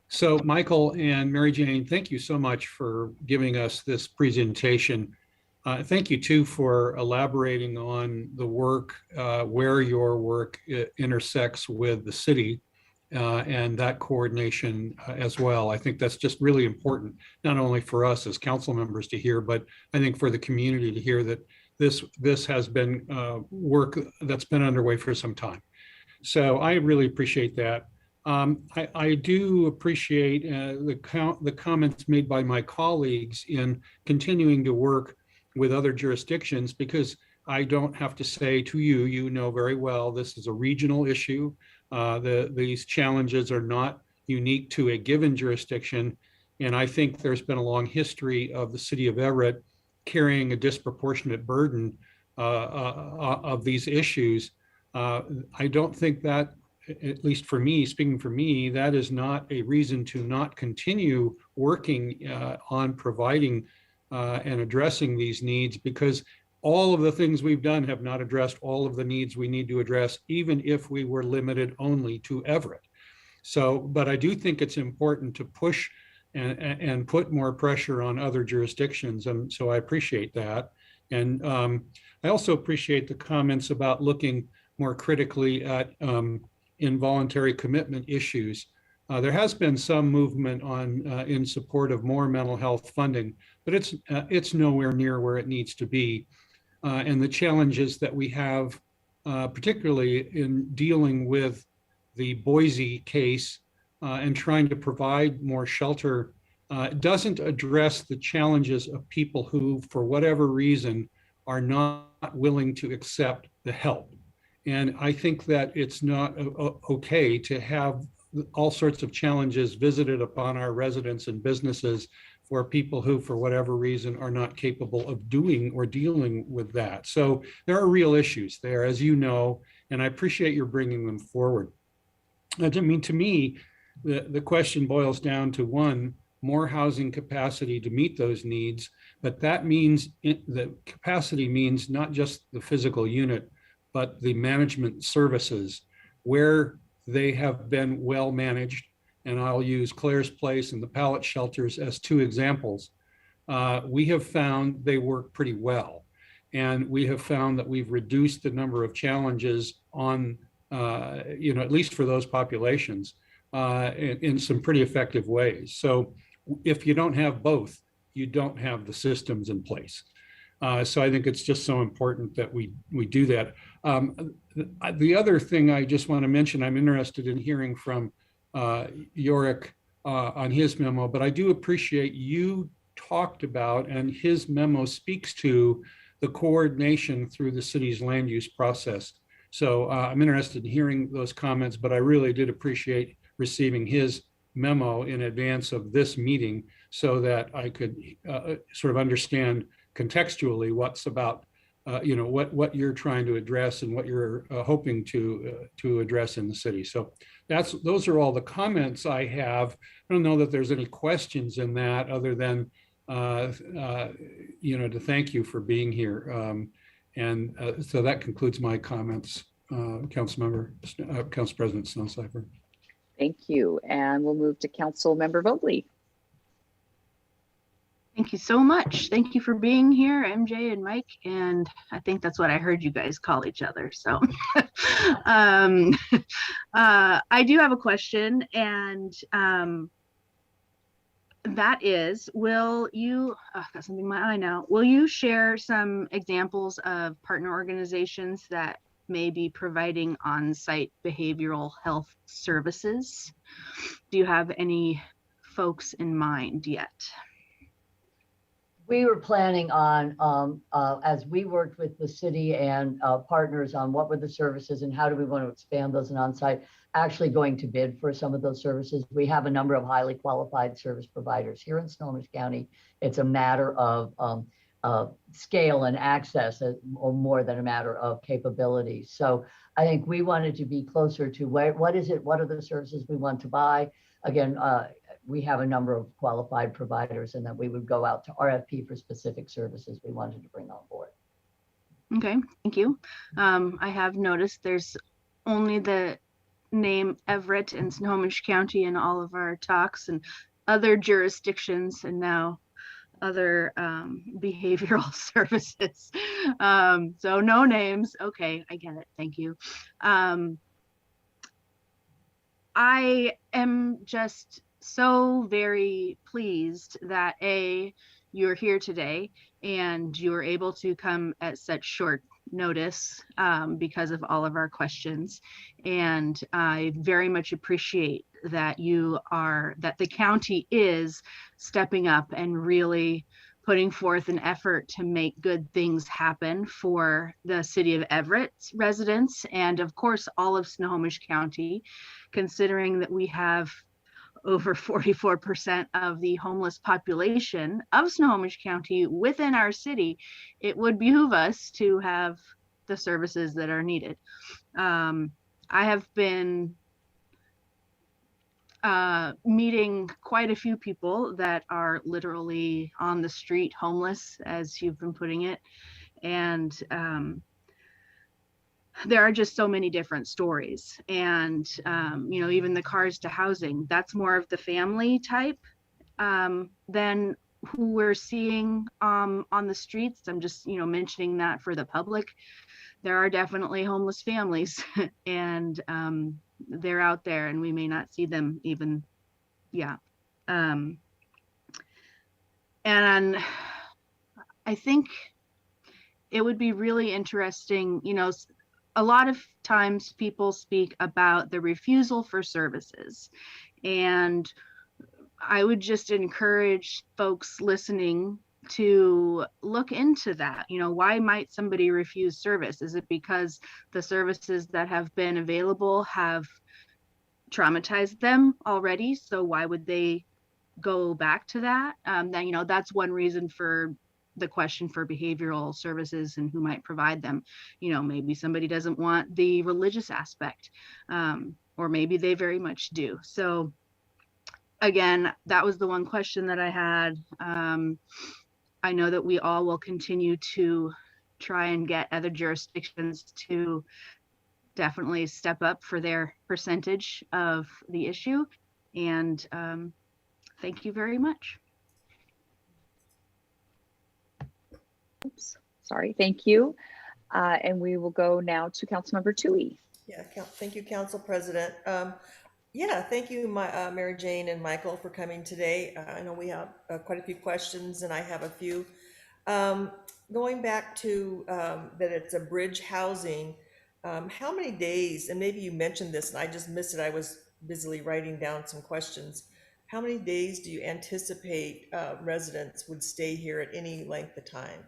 so Michael and Mary Jane, thank you so much for giving us this presentation. Thank you too for elaborating on the work, where your work intersects with the city and that coordination as well. I think that's just really important, not only for us as council members to hear, but I think for the community to hear that this has been work that's been underway for some time. So I really appreciate that. I do appreciate the comments made by my colleagues in continuing to work with other jurisdictions, because I don't have to say to you, you know very well, this is a regional issue. These challenges are not unique to a given jurisdiction. And I think there's been a long history of the city of Everett carrying a disproportionate burden of these issues. I don't think that, at least for me, speaking for me, that is not a reason to not continue working on providing and addressing these needs, because all of the things we've done have not addressed all of the needs we need to address, even if we were limited only to Everett. So, but I do think it's important to push and put more pressure on other jurisdictions. And so I appreciate that. And I also appreciate the comments about looking more critically at involuntary commitment issues. There has been some movement on in support of more mental health funding, but it's nowhere near where it needs to be. And the challenges that we have, particularly in dealing with the Boise case and trying to provide more shelter, doesn't address the challenges of people who, for whatever reason, are not willing to accept the help. And I think that it's not okay to have all sorts of challenges visited upon our residents and businesses for people who, for whatever reason, are not capable of doing or dealing with that. So there are real issues there, as you know, and I appreciate your bringing them forward. I mean, to me, the question boils down to one, more housing capacity to meet those needs, but that means the capacity means not just the physical unit, but the management services where they have been well managed. And I'll use Claire's Place and the pallet shelters as two examples. We have found they work pretty well. And we have found that we've reduced the number of challenges on, at least for those populations in some pretty effective ways. So if you don't have both, you don't have the systems in place. So I think it's just so important that we do that. The other thing I just want to mention, I'm interested in hearing from Yorick on his memo, but I do appreciate you talked about, and his memo speaks to the coordination through the city's land use process. So I'm interested in hearing those comments, but I really did appreciate receiving his memo in advance of this meeting so that I could sort of understand contextually what's about, what you're trying to address and what you're hoping to address in the city. So those are all the comments I have. I don't know that there's any questions in that other than, to thank you for being here. So that concludes my comments, Council President Snohomish. Thank you. And we'll move to Council Member Vogely. Thank you so much. Thank you for being here, MJ and Mike. And I think that's what I heard you guys call each other. So I do have a question, and that is, will you, got something in my eye now. Will you share some examples of partner organizations that may be providing on-site behavioral health services? Do you have any folks in mind yet? We were planning on, as we worked with the city and partners on what were the services and how do we want to expand those and on-site, actually going to bid for some of those services. We have a number of highly qualified service providers here in Snohomish County. It's a matter of scale and access, or more than a matter of capability. So I think we wanted to be closer to what are the services we want to buy? Again, we have a number of qualified providers, and that we would go out to RFP for specific services we wanted to bring on board. Okay, thank you. I have noticed there's only the name Everett and Snohomish County in all of our talks, and other jurisdictions, and now other behavioral services. So no names. Okay, I get it. Thank you. I am just so very pleased that you're here today and you're able to come at such short notice because of all of our questions. And I very much appreciate that that the county is stepping up and really putting forth an effort to make good things happen for the City of Everett's residents, and of course all of Snohomish County, considering that we have over 44% of the homeless population of Snohomish County within our city. It would behoove us to have the services that are needed. I have been meeting quite a few people that are literally on the street homeless, as you've been putting it. And there are just so many different stories. And, even the cars to housing, that's more of the family type than who we're seeing on the streets. I'm just, mentioning that for the public. There are definitely homeless families. And they're out there and we may not see them even. Yeah. And I think it would be really interesting, you know, a lot of times people speak about the refusal for services, and I would just encourage folks listening to look into that. You know, why might somebody refuse service? Is it because the services that have been available have traumatized them already? So why would they go back to that? Then, you know, that's one reason for the question for behavioral services and who might provide them. You know, maybe somebody doesn't want the religious aspect, or maybe they very much do. So again, that was the one question that I had. I know that we all will continue to try and get other jurisdictions to definitely step up for their percentage of the issue. And thank you very much. Oops, sorry, thank you. And we will go now to Councilmember Toohey. Yeah, thank you, Council President. Yeah, thank you, Mary Jane and Michael, for coming today. I know we have quite a few questions, and I have a few. Going back to that it's a bridge housing, how many days, and maybe you mentioned this and I just missed it, I was busily writing down some questions. How many days do you anticipate residents would stay here at any length of time?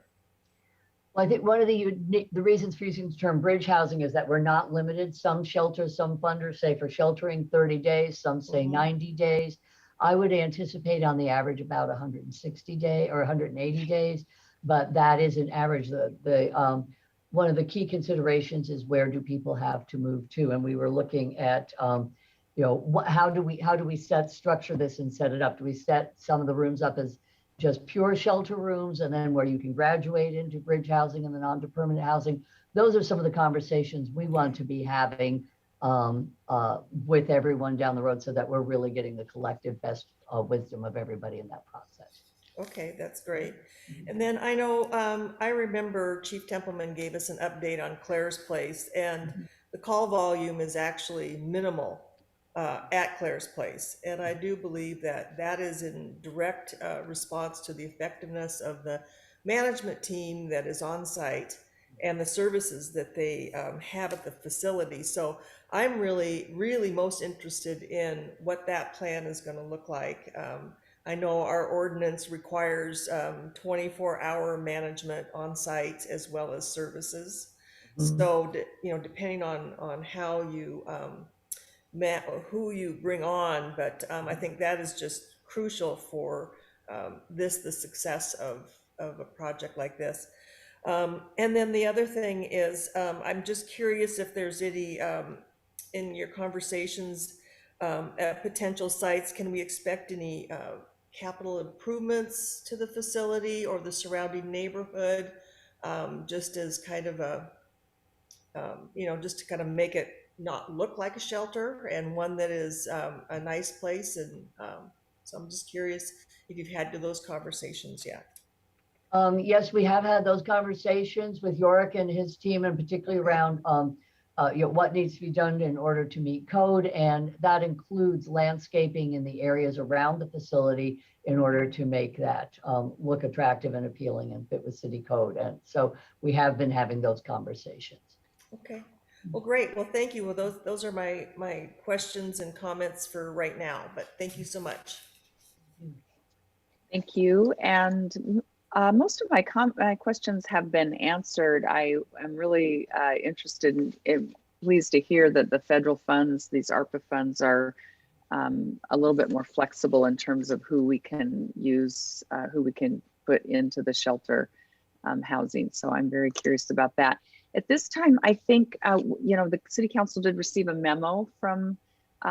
Well, I think one of the reasons for using the term bridge housing is that we're not limited. Some shelters, some funders say for sheltering 30 days, some say 90 days. I would anticipate on the average about 160 days or 180 days, but that is an average. One of the key considerations is where do people have to move to? And we were looking at, you know, how do we structure this and set it up? Do we set some of the rooms up as just pure shelter rooms, and then where you can graduate into bridge housing and then on to permanent housing? Those are some of the conversations we want to be having with everyone down the road, so that we're really getting the collective best wisdom of everybody in that process. Okay, that's great. And then I know, I remember Chief Templeman gave us an update on Claire's Place, and the call volume is actually minimal at Claire's Place. And I do believe that that is in direct response to the effectiveness of the management team that is on site and the services that they have at the facility. So I'm really, really most interested in what that plan is going to look like. I know our ordinance requires 24-hour management on site as well as services. So, you know, depending on how you who you bring on, but I think that is just crucial for the success of a project like this. And then the other thing is, I'm just curious if there's any, in your conversations at potential sites, can we expect any capital improvements to the facility or the surrounding neighborhood, just as kind of a, you know, just to kind of make it not look like a shelter and one that is a nice place. And so I'm just curious if you've had those conversations yet. Yes, we have had those conversations with Yorick and his team, and particularly around you know, what needs to be done in order to meet code, and that includes landscaping in the areas around the facility in order to make that look attractive and appealing and fit with city code. And so we have been having those conversations. Okay. Well, great. Well, thank you. Well, those are my questions and comments for right now, but thank you so much. Thank you. And most of my questions have been answered. I am really interested in, pleased to hear that the federal funds, these ARPA funds, are a little bit more flexible in terms of who we can use, who we can put into the shelter housing. So I'm very curious about that. At this time, I think, you know, the City Council did receive a memo from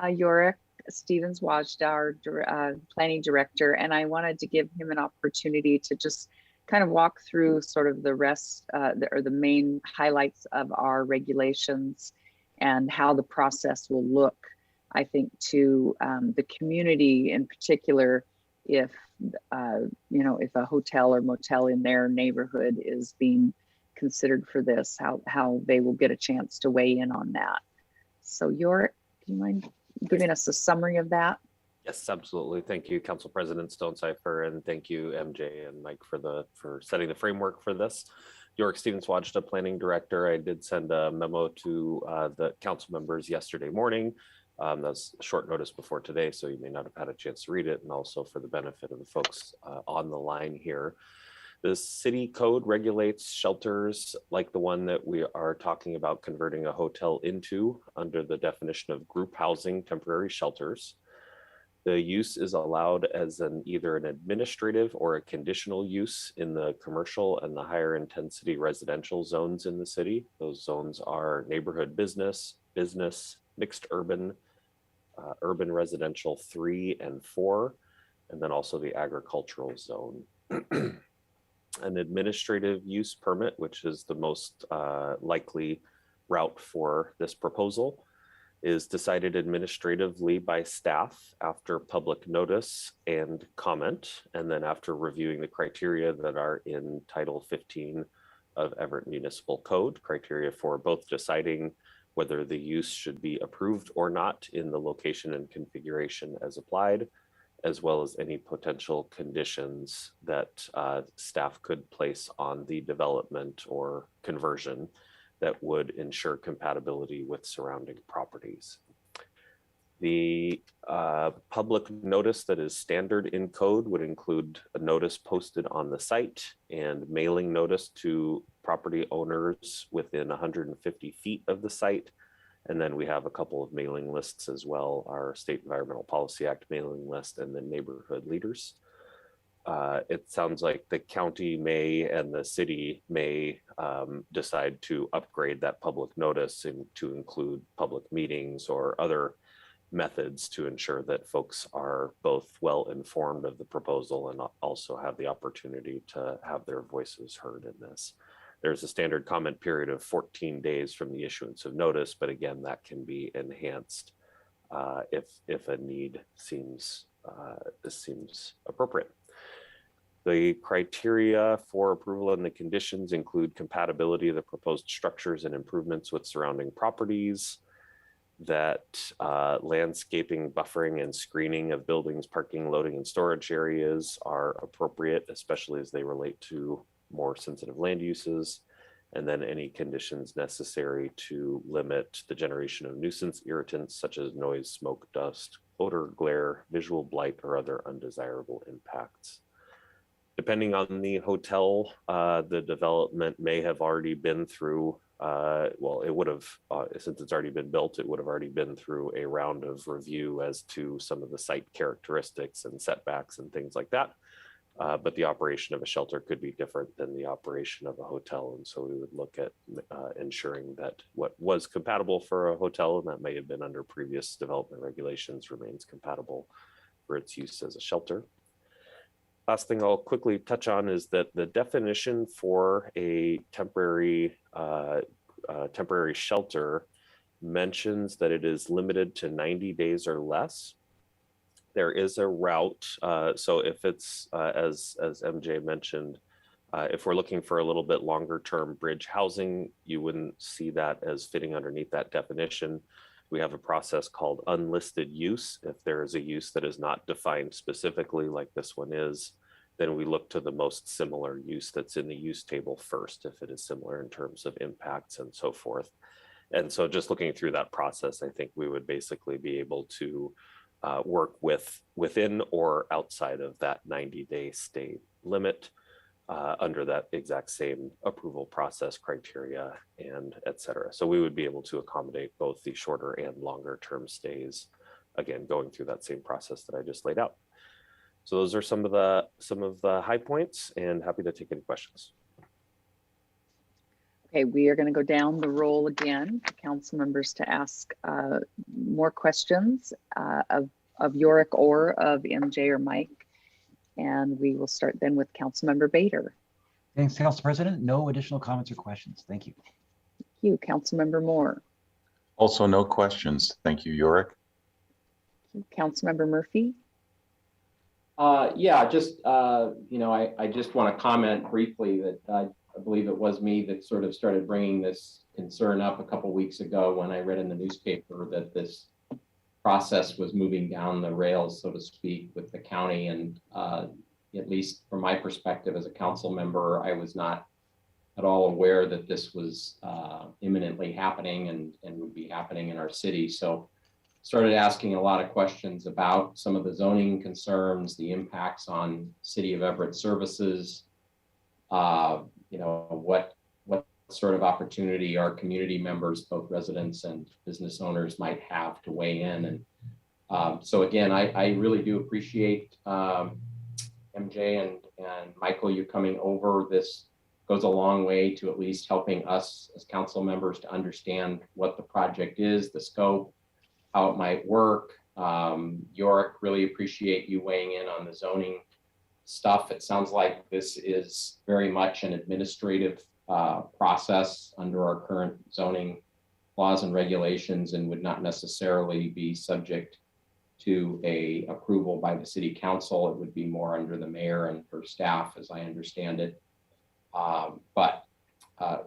Yorick Stevens Wajda, our planning director, and I wanted to give him an opportunity to just kind of walk through sort of the rest or the main highlights of our regulations and how the process will look, I think, to the community in particular, if you know, if a hotel or motel in their neighborhood is being considered for this, how they will get a chance to weigh in on that. So Yorick, do you mind giving us a summary of that? Yes, absolutely. Thank you, Council President Stonecipher, and thank you, MJ and Mike, for setting the framework for this. York Stevens Wajda, Planning Director. I did send a memo to the council members yesterday morning. That's short notice before today, so you may not have had a chance to read it, and also for the benefit of the folks on the line here. The city code regulates shelters like the one that we are talking about converting a hotel into under the definition of group housing temporary shelters. The use is allowed as either an administrative or a conditional use in the commercial and the higher intensity residential zones in the city. Those zones are neighborhood business, mixed urban, urban residential 3 and 4, and then also the agricultural zone. An administrative use permit, which is the most likely route for this proposal, is decided administratively by staff after public notice and comment, and then after reviewing the criteria that are in Title 15 of Everett Municipal Code, criteria for both deciding whether the use should be approved or not in the location and configuration as applied, as well as any potential conditions that staff could place on the development or conversion that would ensure compatibility with surrounding properties. The public notice that is standard in code would include a notice posted on the site and mailing notice to property owners within 150 feet of the site. And then we have a couple of mailing lists as well, our State Environmental Policy Act mailing list and the neighborhood leaders. It sounds like the county may and the city may decide to upgrade that public notice to include public meetings or other methods to ensure that folks are both well informed of the proposal and also have the opportunity to have their voices heard in this. There's a standard comment period of 14 days from the issuance of notice, but again, that can be enhanced if a need seems appropriate. The criteria for approval and the conditions include compatibility of the proposed structures and improvements with surrounding properties, that landscaping, buffering, and screening of buildings, parking, loading, and storage areas are appropriate, especially as they relate to more sensitive land uses, and then any conditions necessary to limit the generation of nuisance irritants such as noise, smoke, dust, odor, glare, visual blight, or other undesirable impacts. Depending on the hotel, the development may have already been through, well, it would have, since it's already been built, it would have already been through a round of review as to some of the site characteristics and setbacks and things like that. But the operation of a shelter could be different than the operation of a hotel. And so we would look at ensuring that what was compatible for a hotel, and that may have been under previous development regulations, remains compatible for its use as a shelter. Last thing I'll quickly touch on is that the definition for a temporary shelter mentions that it is limited to 90 days or less. There is a route. So if it's, as MJ mentioned, if we're looking for a little bit longer term bridge housing, you wouldn't see that as fitting underneath that definition. We have a process called unlisted use. If there is a use that is not defined specifically like this one is, then we look to the most similar use that's in the use table first, if it is similar in terms of impacts and so forth. And so just looking through that process, I think we would basically be able to work within or outside of that 90-day stay limit under that exact same approval process criteria and et cetera. So we would be able to accommodate both the shorter and longer term stays, again, going through that same process that I just laid out. So those are some of the high points, and happy to take any questions. Okay, we are going to go down the roll again for council members to ask more questions of Yorick or of MJ or Mike. And we will start then with Councilmember Bader. Thanks, Council President. No additional comments or questions. Thank you. Thank you. Councilmember Moore. Also, no questions. Thank you, Yorick. Councilmember Murphy. Yeah, just, I just want to comment briefly that I believe it was me that sort of started bringing this concern up a couple weeks ago when I read in the newspaper that this process was moving down the rails, so to speak, with the county. And at least from my perspective as a council member, I was not at all aware that this was imminently happening and would be happening in our city. So started asking a lot of questions about some of the zoning concerns, the impacts on City of Everett services, what sort of opportunity our community members, both residents and business owners, might have to weigh in. And so again, I really do appreciate MJ and Michael, you coming over. This goes a long way to at least helping us as council members to understand what the project is, the scope, how it might work. Yorick, really appreciate you weighing in on the zoning stuff. It sounds like this is very much an administrative process under our current zoning laws and regulations, and would not necessarily be subject to a approval by the city council. It would be more under the mayor and her staff, as I understand it. But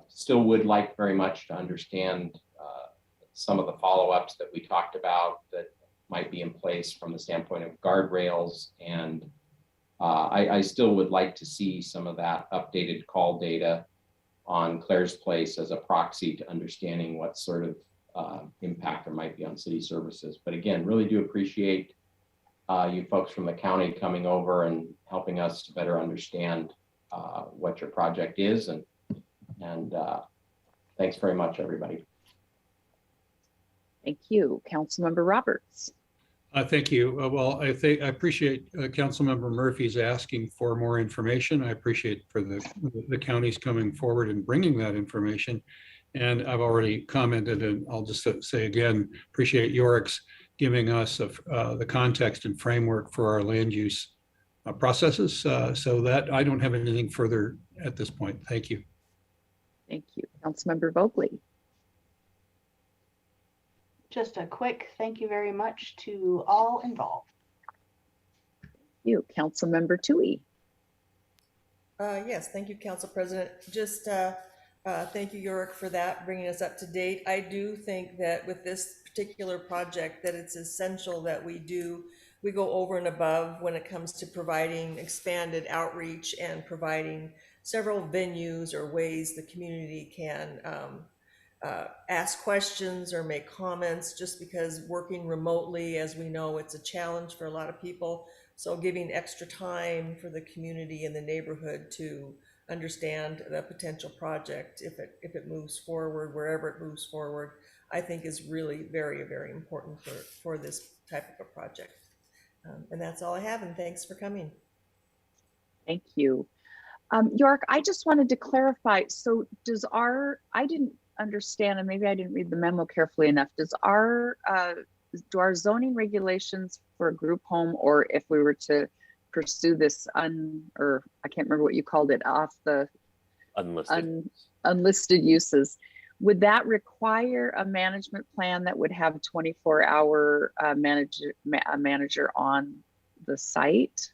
still would like very much to understand some of the follow-ups that we talked about that might be in place from the standpoint of guardrails. And I still would like to see some of that updated call data on Claire's Place as a proxy to understanding what sort of impact there might be on city services. But again, really do appreciate you folks from the county coming over and helping us to better understand what your project is. And thanks very much, everybody. Thank you. Councilmember Roberts. Thank you. Well, I appreciate Councilmember Murphy's asking for more information. I appreciate for the counties coming forward and bringing that information. And I've already commented, and I'll just say again, appreciate Yorick's giving us the context and framework for our land use processes. So that I don't have anything further at this point. Thank you. Thank you. Councilmember Vogely. Just a quick thank you very much to all involved. Thank you. Councilmember Toohey. Yes, thank you, Council President. Just thank you, Yorick, for that, bringing us up to date. I do think that with this particular project that it's essential that we go over and above when it comes to providing expanded outreach and providing several venues or ways the community can ask questions or make comments, just because working remotely, as we know, it's a challenge for a lot of people. So giving extra time for the community and the neighborhood to understand the potential project, if it moves forward, wherever it moves forward, I think is really very, very important for this type of a project. And that's all I have, and thanks for coming. Thank you. Yorick, I just wanted to clarify, so I didn't understand, and maybe I didn't read the memo carefully enough, do our zoning regulations for a group home, or if we were to pursue this or I can't remember what you called it, off the unlisted uses, would that require a management plan that would have 24-hour manager on the site?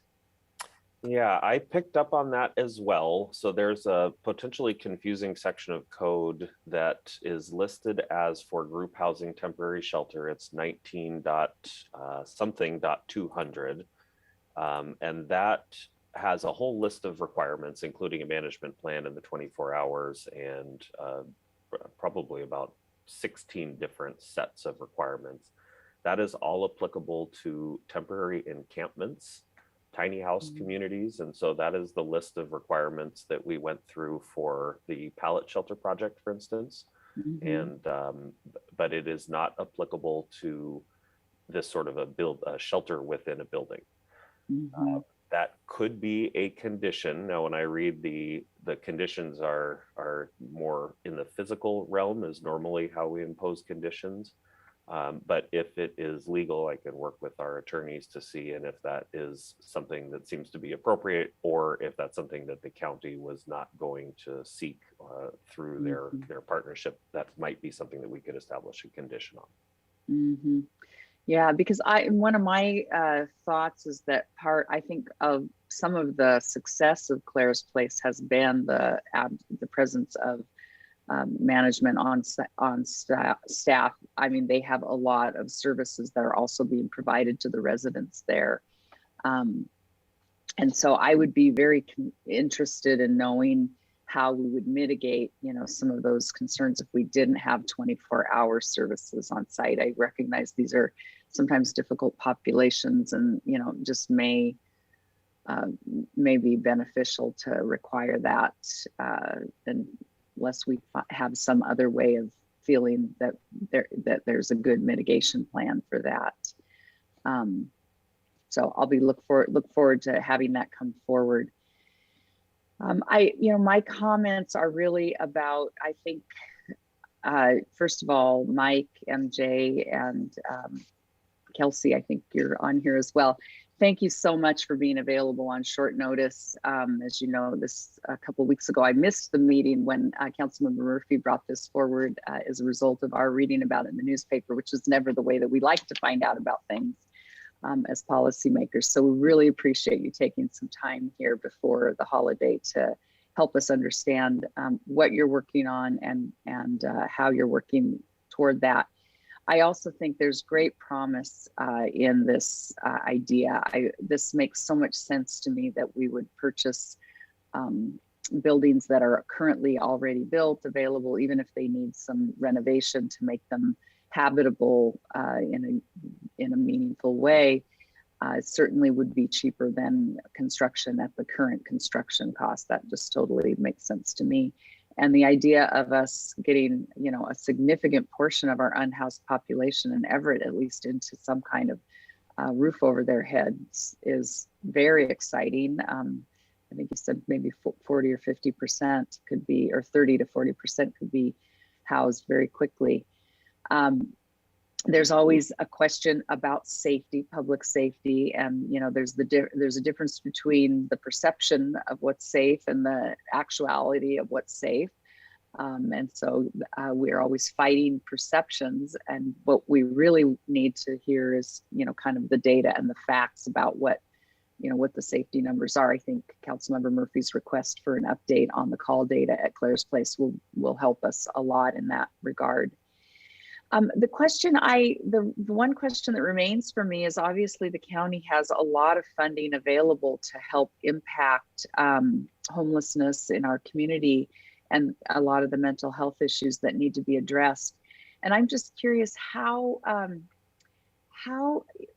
Yeah, I picked up on that as well. So there's a potentially confusing section of code that is listed as for group housing temporary shelter. It's 19.something.200. And that has a whole list of requirements, including a management plan in the 24 hours and probably about 16 different sets of requirements. That is all applicable to temporary encampments, tiny house communities. And so that is the list of requirements that we went through for the pallet shelter project, for instance. And but it is not applicable to this sort of a shelter within a building. That could be a condition. Now, when I read the conditions are more in the physical realm, is normally how we impose conditions. But if it is legal, I can work with our attorneys to see, and if that is something that seems to be appropriate, or if that's something that the county was not going to seek through their partnership, that might be something that we could establish a condition on. Yeah, because one of my thoughts is that I think of some of the success of Claire's Place has been the presence of management on staff. I mean, they have a lot of services that are also being provided to the residents there. And so I would be very interested in knowing how we would mitigate, some of those concerns if we didn't have 24-hour services on site. I recognize these are sometimes difficult populations and, just may be beneficial to require that unless we have some other way of feeling that there's a good mitigation plan for that. So I'll be look forward to having that come forward. My comments are really about, I think, first of all, Mike, MJ, and Kelsey, I think you're on here as well. Thank you so much for being available on short notice. As you know, a couple of weeks ago, I missed the meeting when Councilmember Murphy brought this forward as a result of our reading about it in the newspaper, which is never the way that we like to find out about things as policymakers. So we really appreciate you taking some time here before the holiday to help us understand what you're working on and how you're working toward that. I also think there's great promise in this idea. This makes so much sense to me that we would purchase buildings that are currently already built, available, even if they need some renovation to make them habitable in a meaningful way. It certainly would be cheaper than construction at the current construction cost. That just totally makes sense to me. And the idea of us getting, a significant portion of our unhoused population in Everett, at least into some kind of roof over their heads, is very exciting. I think you said maybe 40 or 50% could be, or 30 to 40% could be housed very quickly. There's always a question about safety, public safety, and there's a difference between the perception of what's safe and the actuality of what's safe. And so we're always fighting perceptions, and what we really need to hear is kind of the data and the facts about what the safety numbers are. I think Councilmember Murphy's request for an update on the call data at Claire's Place will help us a lot in that regard. The one question that remains for me is, obviously the county has a lot of funding available to help impact homelessness in our community and a lot of the mental health issues that need to be addressed. And I'm just curious, how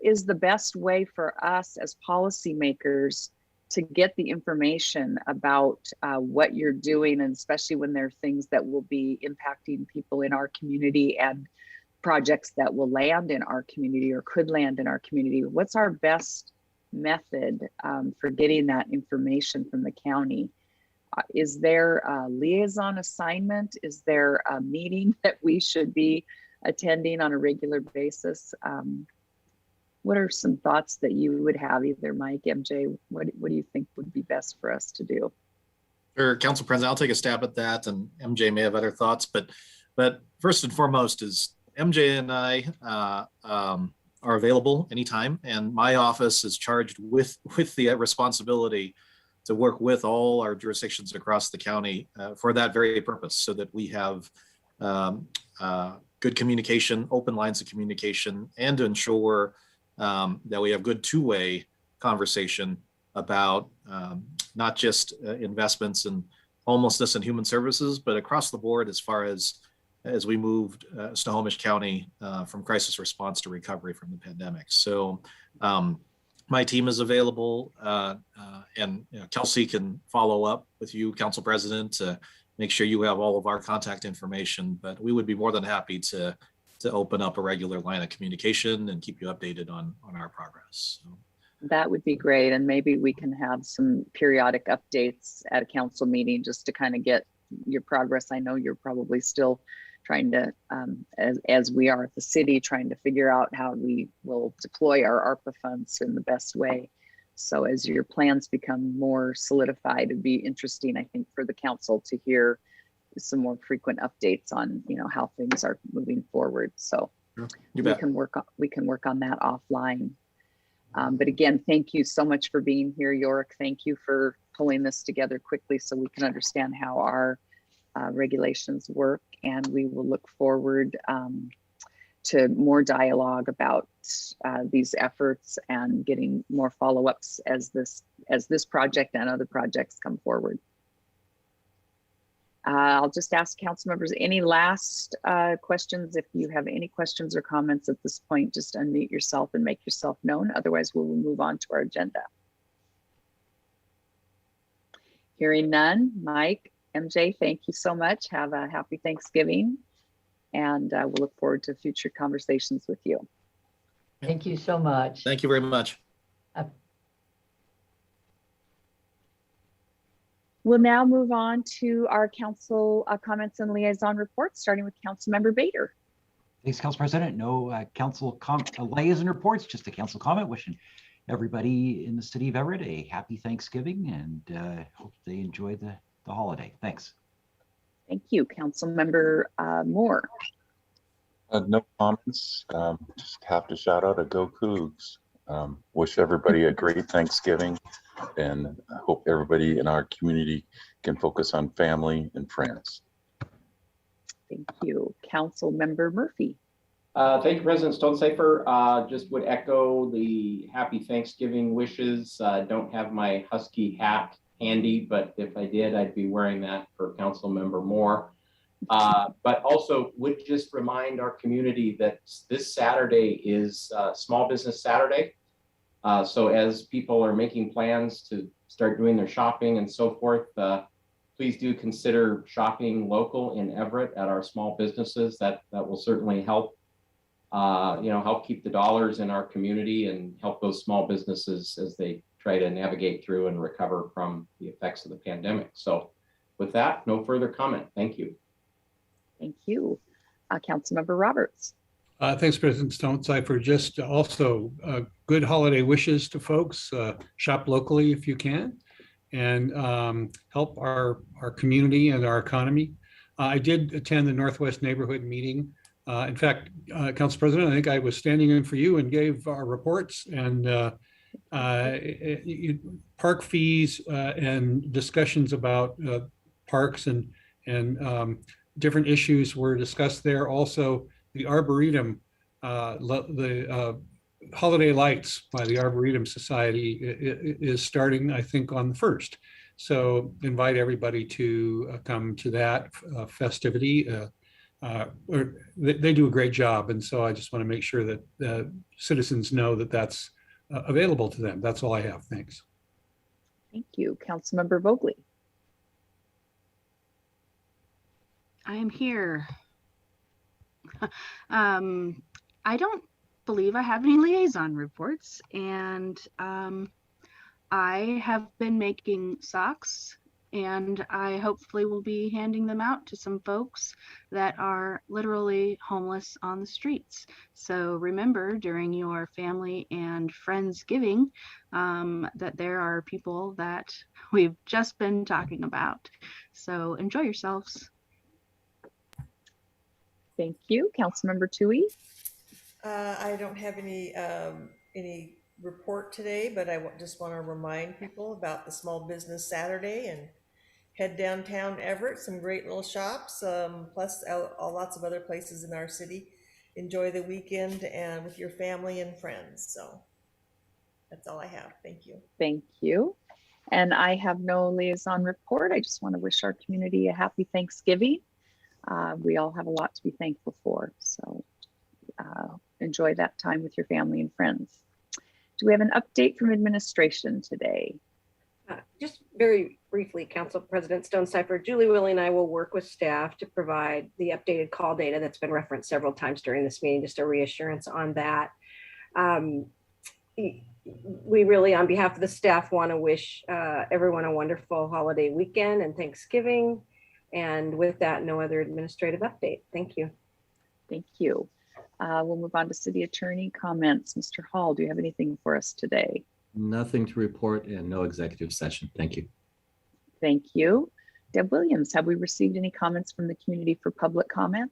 is the best way for us as policymakers to get the information about what you're doing, and especially when there are things that will be impacting people in our community and projects that will land in our community or could land in our community? What's our best method for getting that information from the county? Is there a liaison assignment? Is there a meeting that we should be attending on a regular basis? What are some thoughts that you would have, either Mike, MJ? What do you think would be best for us to do? Sure, Council President, I'll take a stab at that, and MJ may have other thoughts, but first and foremost is MJ and I are available anytime, and my office is charged with the responsibility to work with all our jurisdictions across the county for that very purpose, so that we have good communication, open lines of communication, and to ensure that we have good two-way conversation about not just investments in homelessness and human services, but across the board as far as we moved Snohomish County from crisis response to recovery from the pandemic. So my team is available, and Kelsey can follow up with you, Council President, to make sure you have all of our contact information, but we would be more than happy to open up a regular line of communication and keep you updated on our progress. So. That would be great. And maybe we can have some periodic updates at a council meeting just to kind of get your progress. I know you're probably still trying to, as we are at the city, trying to figure out how we will deploy our ARPA funds in the best way. So as your plans become more solidified, it'd be interesting, I think, for the council to hear some more frequent updates on, how things are moving forward. So we can work on that offline. But again, thank you so much for being here, York. Thank you for pulling this together quickly so we can understand how our regulations work, and we will look forward to more dialogue about these efforts and getting more follow-ups as this project and other projects come forward. I'll just ask council members, any last questions? If you have any questions or comments at this point, just unmute yourself and make yourself known. Otherwise, we will move on to our agenda. Hearing none, Mike, MJ, thank you so much. Have a happy Thanksgiving, and we'll look forward to future conversations with you. Thank you so much. Thank you very much. We'll now move on to our council comments and liaison reports, starting with Councilmember Bader. Thanks, Council President. No liaison reports, just a council comment wishing everybody in the city of Everett a happy Thanksgiving, and hope they enjoy the holiday. Thanks. Thank you. Councilmember Moore. No comments. Just have to shout out a Go Cougs. Wish everybody a great Thanksgiving, and I hope everybody in our community can focus on family and friends. Thank you. Councilmember Murphy. Thank you, President Stonecipher. Just would echo the happy Thanksgiving wishes. Don't have my Husky hat handy, but if I did, I'd be wearing that for Councilmember Moore. But also would just remind our community that this Saturday is Small Business Saturday. So as people are making plans to start doing their shopping and so forth, please do consider shopping local in Everett at our small businesses. That will certainly help, help keep the dollars in our community and help those small businesses as they try to navigate through and recover from the effects of the pandemic. So with that, no further comment. Thank you. Thank you. Councilmember Roberts. Thanks, President Stonecipher. Just also good holiday wishes to folks. Shop locally if you can, and help our community and our economy. I did attend the Northwest Neighborhood meeting. In fact, Council President, I think I was standing in for you and gave our reports, and park fees and discussions about parks and different issues were discussed there. Also, the Arboretum, the Holiday Lights by the Arboretum Society is starting, I think, on the 1st. So invite everybody to come to that festivity. They do a great job, and so I just want to make sure that citizens know that that's available to them. That's all I have. Thanks. Thank you. Councilmember Vogely. I am here. I don't believe I have any liaison reports, and I have been making socks, and I hopefully will be handing them out to some folks that are literally homeless on the streets. So remember during your family and Friendsgiving that there are people that we've just been talking about. So enjoy yourselves. Thank you. Councilmember Toohey. I don't have any report today, but I just want to remind people about the Small Business Saturday and head downtown Everett, some great little shops, plus lots of other places in our city. Enjoy the weekend and with your family and friends. So that's all I have. Thank you. Thank you. And I have no liaison report. I just want to wish our community a happy Thanksgiving. We all have a lot to be thankful for. So enjoy that time with your family and friends. Do we have an update from administration today? Just very briefly, Council President Stonecipher, Julie Willie and I will work with staff to provide the updated call data that's been referenced several times during this meeting, just a reassurance on that. We really, on behalf of the staff, want to wish everyone a wonderful holiday weekend and Thanksgiving. And with that, no other administrative update. Thank you. Thank you. We'll move on to city attorney comments. Mr. Hall, do you have anything for us today? Nothing to report and no executive session. Thank you. Thank you. Deb Williams, have we received any comments from the community for public comment?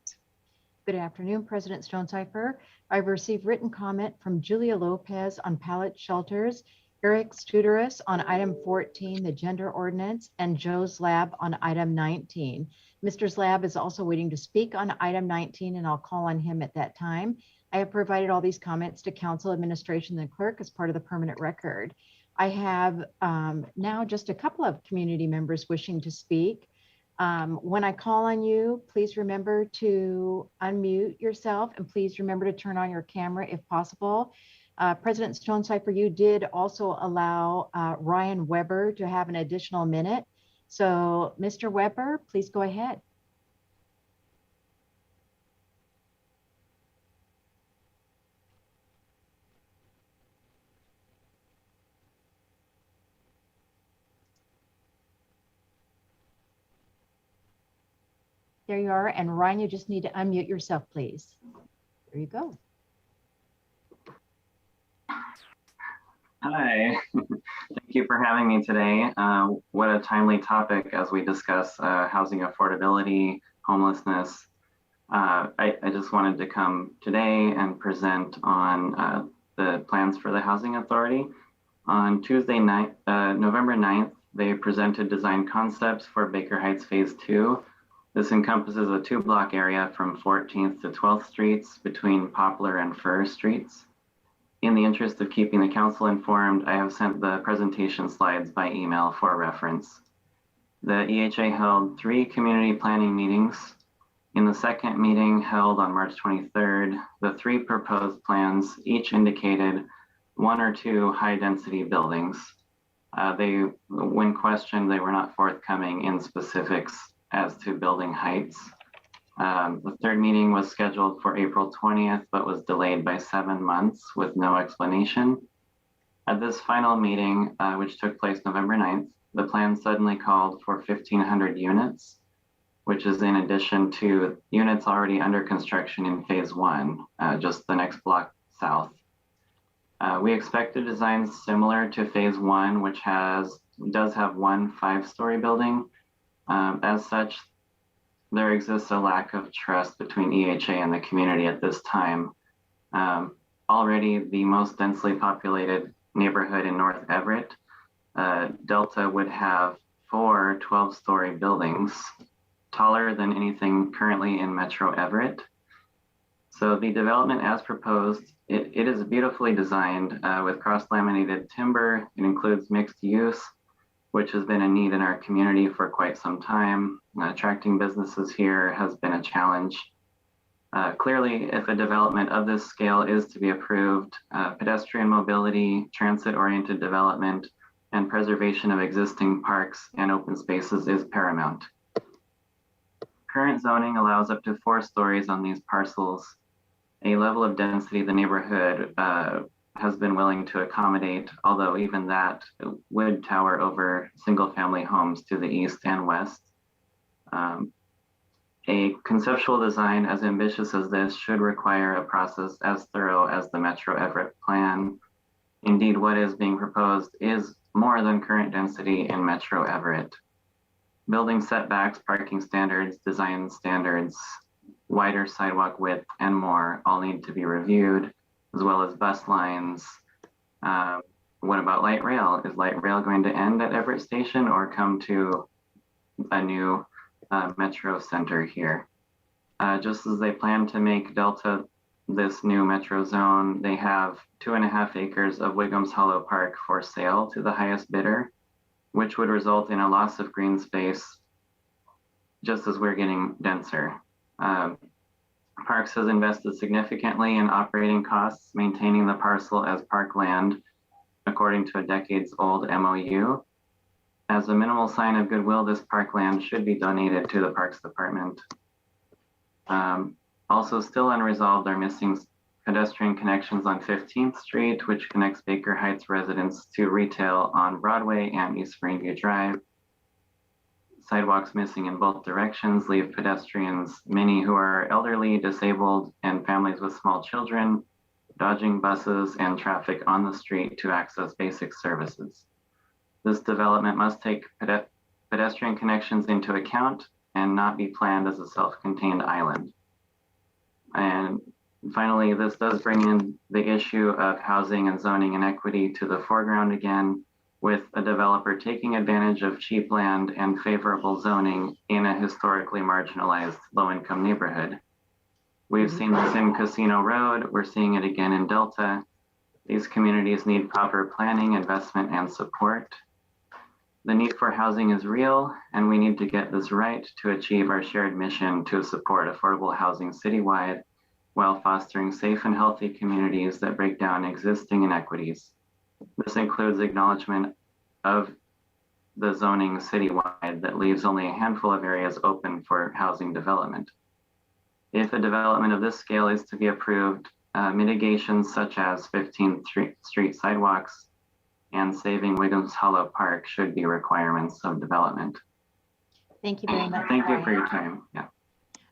Good afternoon, President Stonecipher. I've received written comment from Julia Lopez on pallet shelters Eric Studeris on item 14, the gender ordinance, and Joe's Lab on item 19. Mr. Slab is also waiting to speak on item 19, and I'll call on him at that time. I have provided all these comments to council administration and the clerk as part of the permanent record. I have now just a couple of community members wishing to speak. When I call on you, please remember to unmute yourself and please remember to turn on your camera if possible. President Stonecipher, you did also allow Ryan Weber to have an additional minute. So Mr. Weber, please go ahead. There you are. And Ryan, you just need to unmute yourself, please. There you go. Hi, thank you for having me today. What a topic as we discuss housing affordability, homelessness. I just wanted to come today and present on the plans for the Housing Authority. On Tuesday night, November 9th, they presented design concepts for Baker Heights Phase 2. This encompasses a 2-block area from 14th to 12th Streets between Poplar and Fir Streets. In the interest of keeping the council informed, I have sent the presentation slides by email for reference. The EHA held 3 community planning meetings. In the second meeting held on March 23rd, the 3 proposed plans each indicated 1 or 2 high-density buildings. When questioned, they were not forthcoming in specifics as to building heights. The third meeting was scheduled for April 20th, but was delayed by 7 months with no explanation. At this final meeting, which took place November 9th, the plan suddenly called for 1,500 units, which is in addition to units already under construction in Phase 1, just the next block south. We expected designs similar to Phase 1, which does have 1 5-story building. As such, there exists a lack of trust between EHA and the community at this time. Already the most densely populated neighborhood in North Everett, Delta would have 4 12-story buildings, taller than anything currently in Metro Everett. So the development as proposed, it is beautifully designed with cross-laminated timber. It includes mixed use, which has been a need in our community for quite some time. Attracting businesses here has been a challenge. Clearly, if a development of this scale is to be approved, pedestrian mobility, transit-oriented development, and preservation of existing parks and open spaces is paramount. Current zoning allows up to 4 stories on these parcels, a level of density the neighborhood has been willing to accommodate, although even that would tower over single-family homes to the east and west. A conceptual design as ambitious as this should require a process as thorough as the Metro Everett plan. Indeed, what is being proposed is more than current density in Metro Everett. Building setbacks, parking standards, design standards, wider sidewalk width, and more all need to be reviewed, as well as bus lines. What about light rail? Is light rail going to end at Everett Station or come to a new metro center here? Just as they plan to make Delta this new metro zone, they have 2.5 acres of Wiggums Hollow Park for sale to the highest bidder, which would result in a loss of green space, just as we're getting denser. Parks has invested significantly in operating costs, maintaining the parcel as parkland, according to a decades-old MOU. As a minimal sign of goodwill, this parkland should be donated to the Parks Department. Also still unresolved are missing pedestrian connections on 15th Street, which connects Baker Heights residents to retail on Broadway and East Greenview Drive. Sidewalks missing in both directions leave pedestrians, many who are elderly, disabled, and families with small children, dodging buses and traffic on the street to access basic services. This development must take pedestrian connections into account and not be planned as a self-contained island. And Finally, this does bring in the issue of housing and zoning inequity to the foreground again, with a developer taking advantage of cheap land and favorable zoning in a historically marginalized low-income neighborhood. We've seen this in Casino Road. We're seeing it again in Delta. These communities need proper planning, investment, and support. The need for housing is real, and we need to get this right to achieve our shared mission to support affordable housing citywide while fostering safe and healthy communities that break down existing inequities. This includes acknowledgement of the zoning citywide that leaves only a handful of areas open for housing development. If a development of this scale is to be approved, mitigations such as 15th Street sidewalks and saving Wiggins Hollow Park should be requirements of development. Thank you very much. Thank you for your time. Yeah.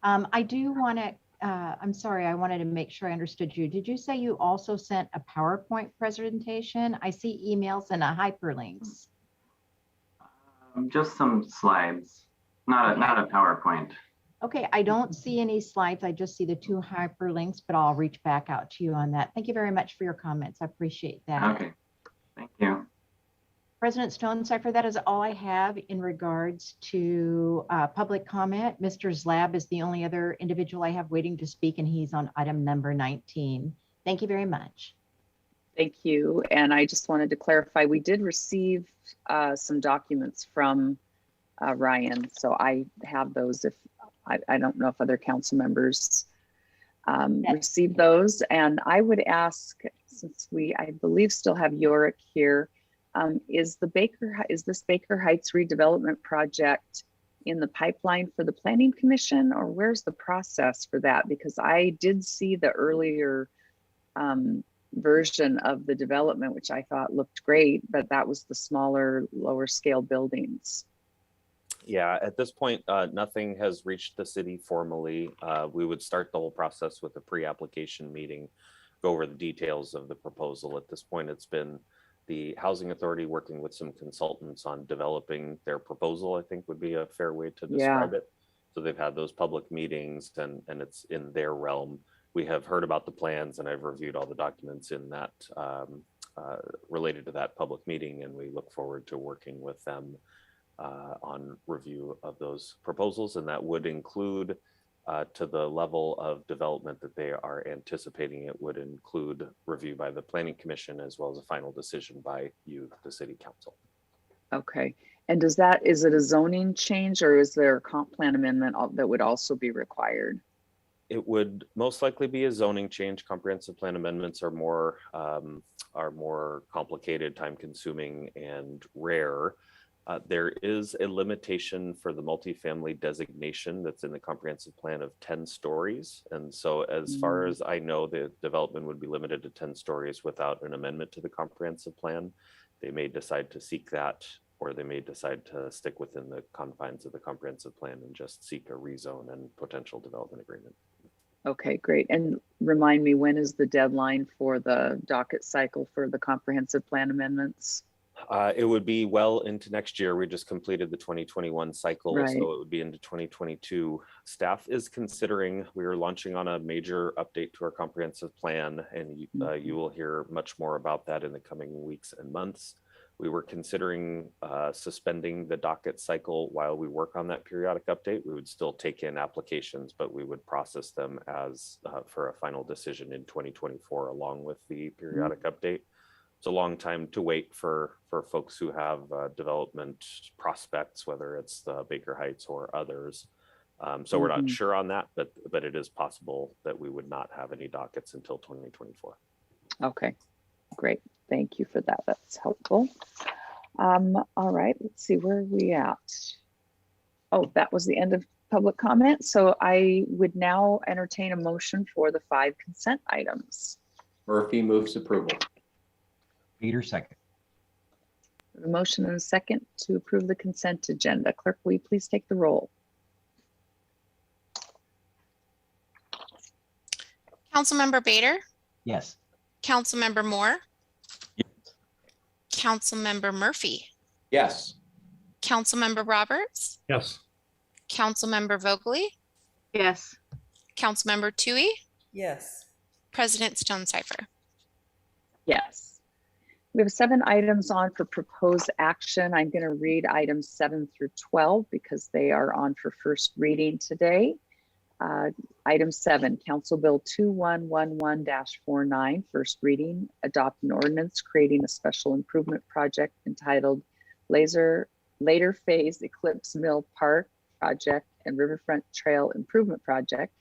I do want to, I'm sorry, I wanted to make sure I understood you. Did you say you also sent a PowerPoint presentation? I see emails and hyperlinks. Just some slides, not a PowerPoint. Okay, I don't see any slides. I just see the 2 hyperlinks, but I'll reach back out to you on that. Thank you very much for your comments. I appreciate that. Okay, thank you. President Stonecipher, that is all I have in regards to public comment. Mr. Zlab is the only other individual I have waiting to speak, and he's on item number 19. Thank you very much. Thank you. And I just wanted to clarify, we did receive some documents from Ryan. So I have those. If I don't know if other council members received those. And I would ask, since I believe still have Yorick here, is this Baker Heights redevelopment project in the pipeline for the Planning Commission, or where's the process for that? Because I did see the earlier version of the development, which I thought looked great, but that was the smaller, lower scale buildings. Yeah, at this point, nothing has reached the city formally. We would start the whole process with a pre-application meeting, go over the details of the proposal. At this point, it's been the Housing Authority working with some consultants on developing their proposal, I think would be a fair way to describe it. So they've had those public meetings and it's in their realm. We have heard about the plans and I've reviewed all the documents in that related to that public meeting, and we look forward to working with them on review of those proposals, and that would include to the level of development that they are anticipating. It would include review by the Planning Commission as well as a final decision by you, the City Council. Okay, and is it a zoning change, or is there a comp plan amendment that would also be required? It would most likely be a zoning change. Comprehensive plan amendments are more complicated, time consuming, and rare. There is a limitation for the multifamily designation that's in the comprehensive plan of 10 stories. And so as far as I know, the development would be limited to 10 stories without an amendment to the comprehensive plan. They may decide to seek that, or they may decide to stick within the confines of the comprehensive plan and just seek a rezone and potential development agreement. Okay, great. And remind me, when is the deadline for the docket cycle for the comprehensive plan amendments? It would be well into next year. We just completed the 2021 cycle, right. So it would be into 2022. Staff is considering, we are launching on a major update to our comprehensive plan, and you will hear much more about that in the coming weeks and months. We were considering suspending the docket cycle while we work on that periodic update. We would still take in applications, but we would process them as for a final decision in 2024 along with the periodic update. It's a long time to wait for folks who have development prospects, whether it's the Baker Heights or others. So we're not sure on that, but it is possible that we would not have any dockets until 2024. Okay, great. Thank you for that. That's helpful. All right, let's see, where are we at? Oh, that was the end of public comment. So I would now entertain a motion for the 5 consent items. Murphy moves approval. Peter, second. A motion and a second to approve the consent agenda. Clerk, will you please take the roll? Councilmember Bader, Yes. Councilmember Moore, Yes. Councilmember Murphy, Yes. Councilmember Roberts, Yes. Councilmember Vogely, Yes. Councilmember Toohey, Yes. President Stonecipher. Yes. We have 7 items on for proposed action. I'm going to read items 7 through 12 because they are on for first reading today. Item 7, Council Bill 2111-49, first reading, adopt an ordinance creating a special improvement project entitled Later Phase Eclipse Mill Park Project and Riverfront Trail Improvement Project,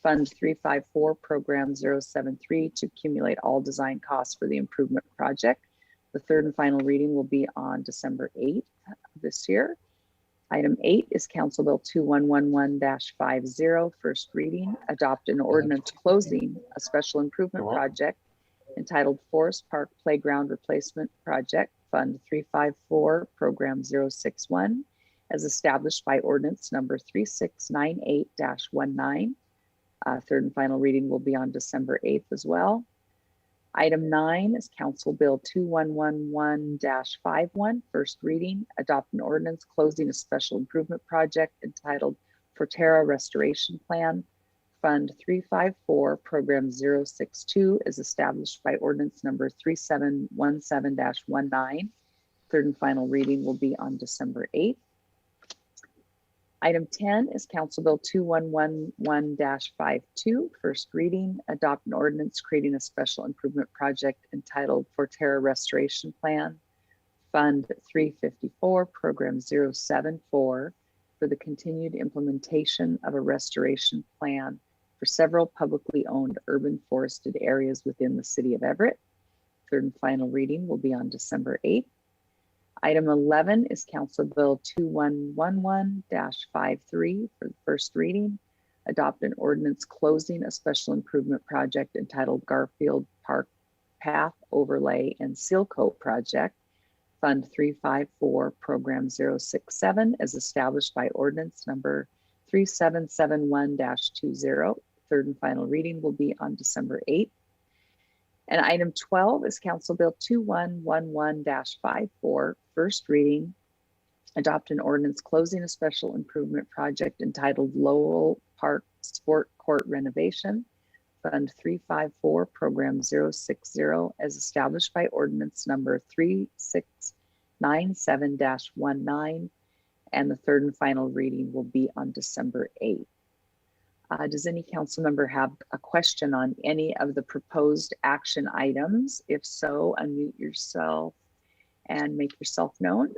Fund 354, Program 073 to accumulate all design costs for the improvement project. The third and final reading will be on December 8th of this year. Item 8 is Council Bill 2111-50, first reading, adopt an ordinance closing a special improvement project entitled Forest Park Playground Replacement Project, Fund 354, Program 061, as established by ordinance number 3698-19. Third and final reading will be on December 8th as well. Item 9 is Council Bill 2111-51, first reading, adopt an ordinance closing a special improvement project entitled Forterra Restoration Plan, Fund 354, Program 062, is established by ordinance number 3717-19. Third and final reading will be on December 8th. Item 10 is Council Bill 2111-52, first reading, adopt an ordinance creating a special improvement project entitled Forterra Restoration Plan, Fund 354, Program 074, for the continued implementation of a restoration plan for several publicly owned urban forested areas within the City of Everett. Third and final reading will be on December 8th. Item 11 is Council Bill 2111-53 for the first reading. Adopt an ordinance closing a special improvement project entitled Garfield Park Path Overlay and Seal Coat Project, Fund 354, Program 067, as established by ordinance number 3771-20. Third and final reading will be on December 8th. And item 12 is Council Bill 2111-54, first reading, adopt an ordinance closing a special improvement project entitled Lowell Park Sport Court Renovation, Fund 354, Program 060, as established by ordinance number 3697-19, and the third and final reading will be on December 8th. Does any council member have a question on any of the proposed action items? If so, unmute yourself and make yourself known.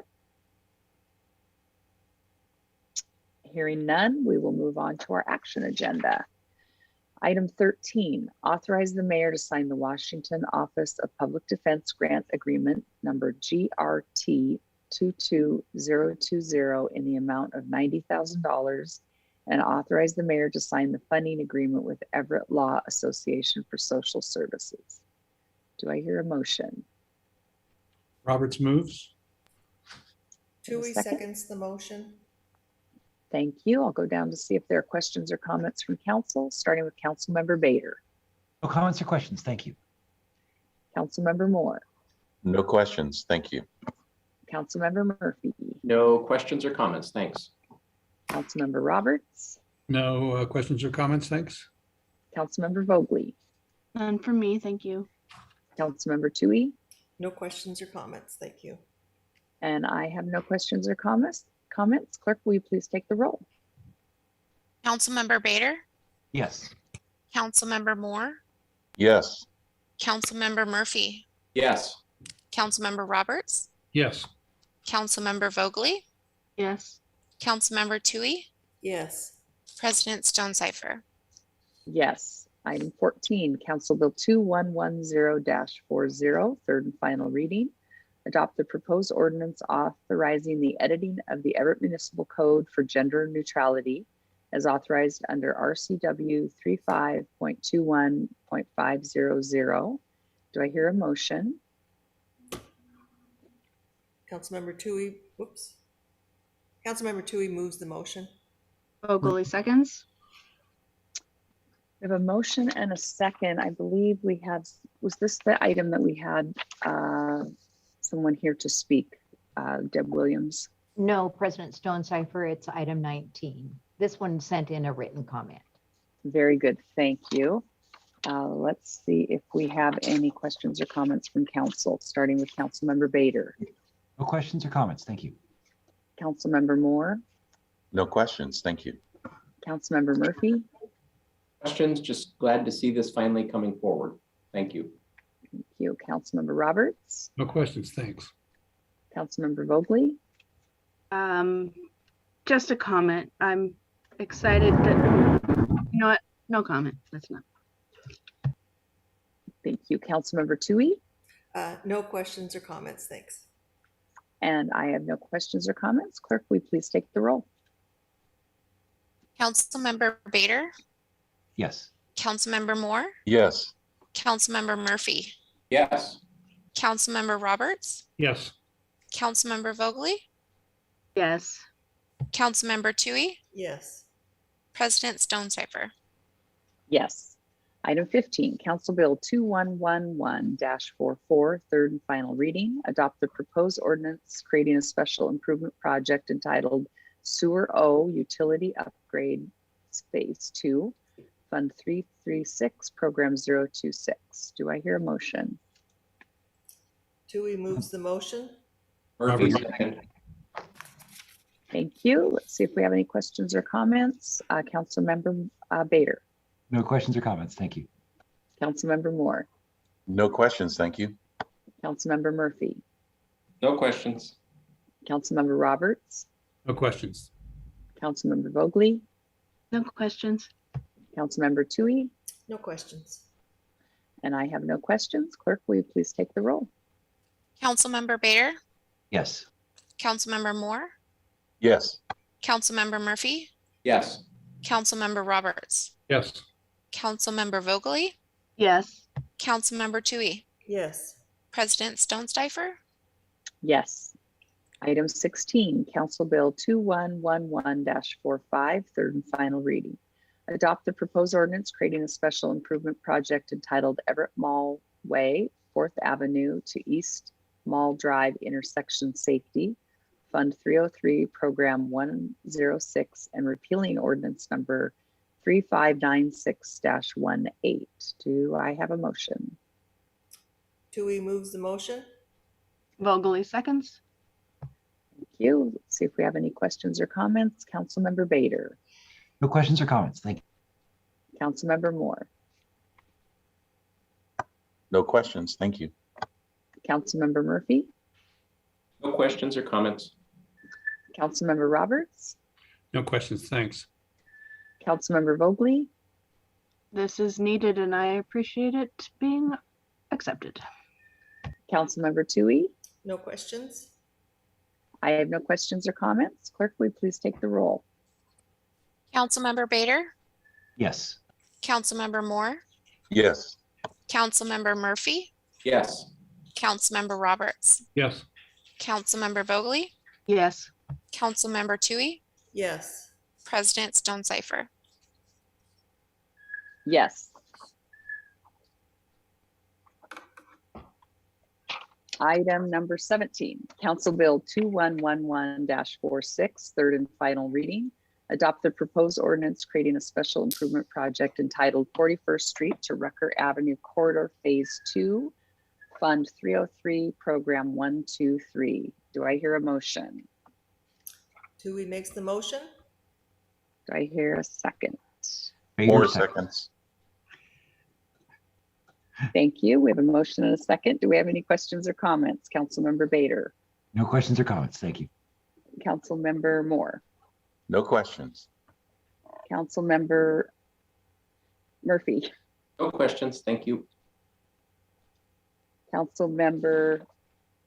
Hearing none, we will move on to our action agenda. Item 13, authorize the mayor to sign the Washington Office of Public Defense Grant Agreement number GRT 22020 in the amount of $90,000 and authorize the mayor to sign the funding agreement with Everett Law Association for Social Services. Do I hear a motion? Roberts moves. Tui seconds the motion. Thank you. I'll go down to see if there are questions or comments from council, starting with Councilmember Bader. No comments or questions. Thank you. Councilmember Moore. No questions. Thank you. Councilmember Murphy. No questions or comments. Thanks. Councilmember Roberts. No questions or comments, thanks. Councilmember Vogely. None from me, thank you. Councilmember Tui. No questions or comments. Thank you. And I have no questions or comments. Clerk, will you please take the roll? Councilmember Bader, Yes. Councilmember Moore, Yes. Councilmember Murphy, Yes. Councilmember Roberts, Yes. Councilmember Vogely, Yes. Councilmember Tui, Yes. President Stonecipher. Yes. Item 14, Council Bill 2110-40, third and final reading. Adopt the proposed ordinance authorizing the editing of the Everett Municipal Code for gender neutrality as authorized under RCW 35.21.500. Do I hear a motion? Councilmember Tui, whoops. Councilmember Tui moves the motion. Vogely seconds. We have a motion and a second. I believe we have, was this the item that we had someone here to speak? Deb Williams. No, President Stonecipher, it's item 19. This one sent in a written comment. Very good, thank you. Let's see if we have any questions or comments from council, starting with Councilmember Bader. No questions or comments. Thank you. Councilmember Moore, No questions. Thank you. Councilmember Murphy, Questions? Just glad to see this finally coming forward. Thank you. thank you. Councilmember Roberts, No questions, thanks. Councilmember Vogely, Just a comment. I'm excited that, you know what? No comment. That's not. thank you. Councilmember Tui, No questions or comments, thanks. and I have no questions or comments. Clerk, will you please take the roll? Councilmember Bader, Yes. Councilmember Moore, Yes. Councilmember Murphy, Yes. Councilmember Roberts, Yes. Councilmember Vogely, Yes. Councilmember Tui, Yes. President Stonecipher. Yes. Item 15, Council Bill 2111-44, third and final reading. Adopt the proposed ordinance creating a special improvement project entitled Sewer O Utility Upgrade Phase 2, Fund 336, Program 026. Do I hear a motion? Tui moves the motion. Murphy Roberts. second. Thank you. Let's see if we have any questions or comments. Councilmember Bader, No questions or comments. Thank you. Councilmember Moore, No questions. Thank you. Councilmember Murphy, No questions. Councilmember Roberts, No questions. Councilmember Vogely, No questions. Councilmember Tui, No questions. and I have no questions. Clerk, will you please take the roll? Councilmember Bader, Yes. Councilmember Moore, Yes. Councilmember Murphy, Yes. Councilmember Roberts, Yes. Councilmember Vogely, Yes. Councilmember Tui, Yes. President Stonecipher. Yes. Item 16, Council Bill 2111-45, third and final reading. Adopt the proposed ordinance creating a special improvement project entitled Everett Mall Way, 4th Avenue to East Mall Drive intersection safety, Fund 303, Program 106, and repealing ordinance number 3596-18. Do I have a motion? Tui moves the motion. Vogely seconds. Thank you. Let's see if we have any questions or comments. Councilmember Bader, No questions or comments. Thank you. Councilmember Moore, No questions. Thank you. Councilmember Murphy, No questions or comments. Councilmember Roberts, No questions, thanks. Councilmember Vogely, This is needed and I appreciate it being accepted. Councilmember Tui. No questions. I have no questions or comments. Clerk, will you please take the roll? Councilmember Bader, Yes. Councilmember Moore, Yes. Councilmember Murphy, Yes. Councilmember Roberts, Yes. Councilmember Vogely, Yes. Councilmember Tui, Yes. President Stonecipher. Yes. Item number 17, Council Bill 2111-46, third and final reading. Adopt the proposed ordinance creating a special improvement project entitled 41st Street to Rucker Avenue Corridor Phase 2, Fund 303, Program 123. Do I hear a motion? Tui makes the motion. Do I hear a second? Bader More second. seconds. Thank you. We have a motion and a second. Do we have any questions or comments? Councilmember Bader, No questions or comments. Thank you. Councilmember Moore, No questions. Councilmember Murphy, No questions. Thank you. Councilmember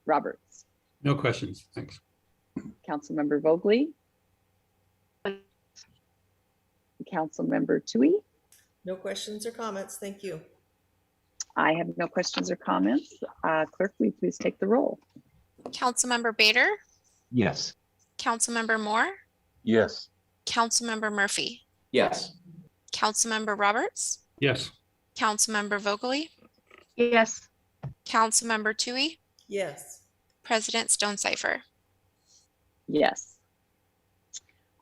Roberts, No questions, thanks. Councilmember Vogely, Councilmember Tui. No questions or comments. Thank you. I have no questions or comments. Clerk, will you please take the roll? Councilmember Bader, Yes. Councilmember Moore, Yes. Councilmember Murphy, Yes. Councilmember Roberts, Yes. Councilmember Vogely, Yes. Councilmember Tui, Yes. President Stonecipher. Yes.